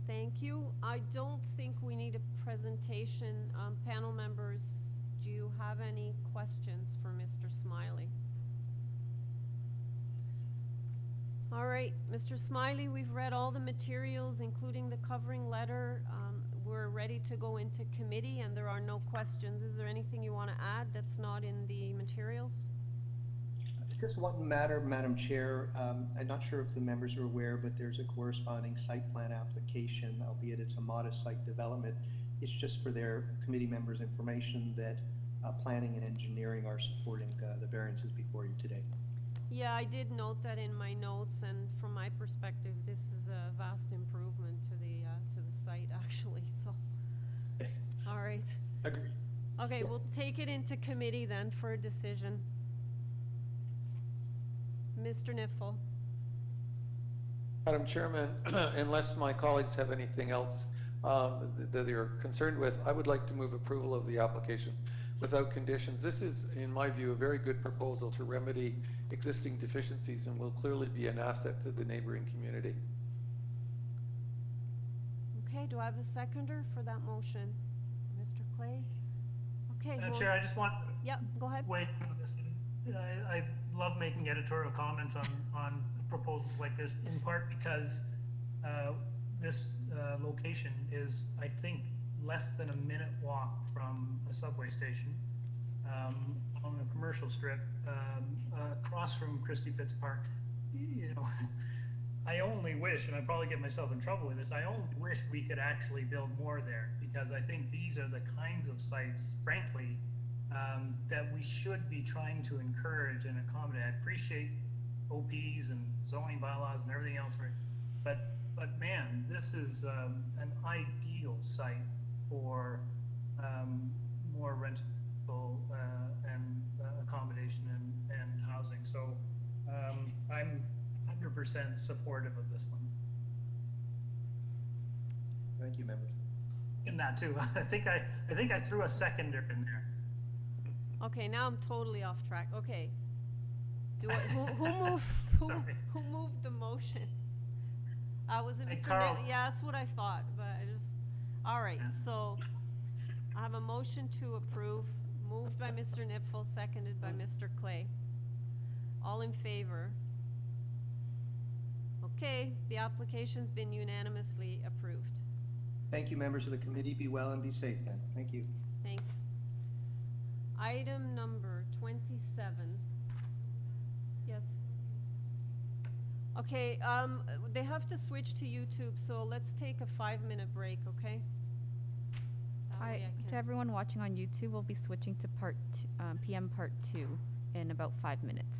Thank you. I don't think we need a presentation. Panel members, do you have any questions for Mr. Smiley? All right, Mr. Smiley, we've read all the materials, including the covering letter. We're ready to go into committee, and there are no questions. Is there anything you want to add that's not in the materials? Just one matter, Madam Chair. I'm not sure if the members are aware, but there's a corresponding site plan application, albeit it's a modest site development. It's just for their committee members' information that planning and engineering are supporting the variances before you today. Yeah, I did note that in my notes, and from my perspective, this is a vast improvement to the site, actually. So, all right. Agreed. Okay, we'll take it into committee then for a decision. Mr. Nifel. Madam Chairman, unless my colleagues have anything else that they're concerned with, I would like to move approval of the application without conditions. This is, in my view, a very good proposal to remedy existing deficiencies and will clearly be an asset to the neighboring community. Okay, do I have a seconder for that motion? Mr. Clay? Okay. Madam Chair, I just want. Yep, go ahead. Wait, I love making editorial comments on proposals like this, in part because this location is, I think, less than a minute walk from a subway station on a commercial strip across from Christie Pitts Park. You know, I only wish, and I probably get myself in trouble with this, I only wish we could actually build more there, because I think these are the kinds of sites, frankly, that we should be trying to encourage and accommodate. I appreciate OPs and zoning bylaws and everything else, but man, this is an ideal site for more rental and accommodation and housing. So I'm 100% supportive of this one. Thank you, members. In that too, I think I threw a seconder in there. Okay, now I'm totally off track. Okay, who moved the motion? Was it Mr. Carl. Yeah, that's what I thought, but I just. All right, so I have a motion to approve, Moved by Mr. Nipfel, seconded by Mr. Clay. All in favor? Okay, the application's been unanimously approved. Thank you, members of the committee. Be well and be safe then. Thank you. Thanks. Item number 27. Yes. Okay, they have to switch to YouTube, so let's take a 5-minute break, okay? That way I To can- everyone watching on YouTube, we'll be switching to PM part 2 in about 5 minutes.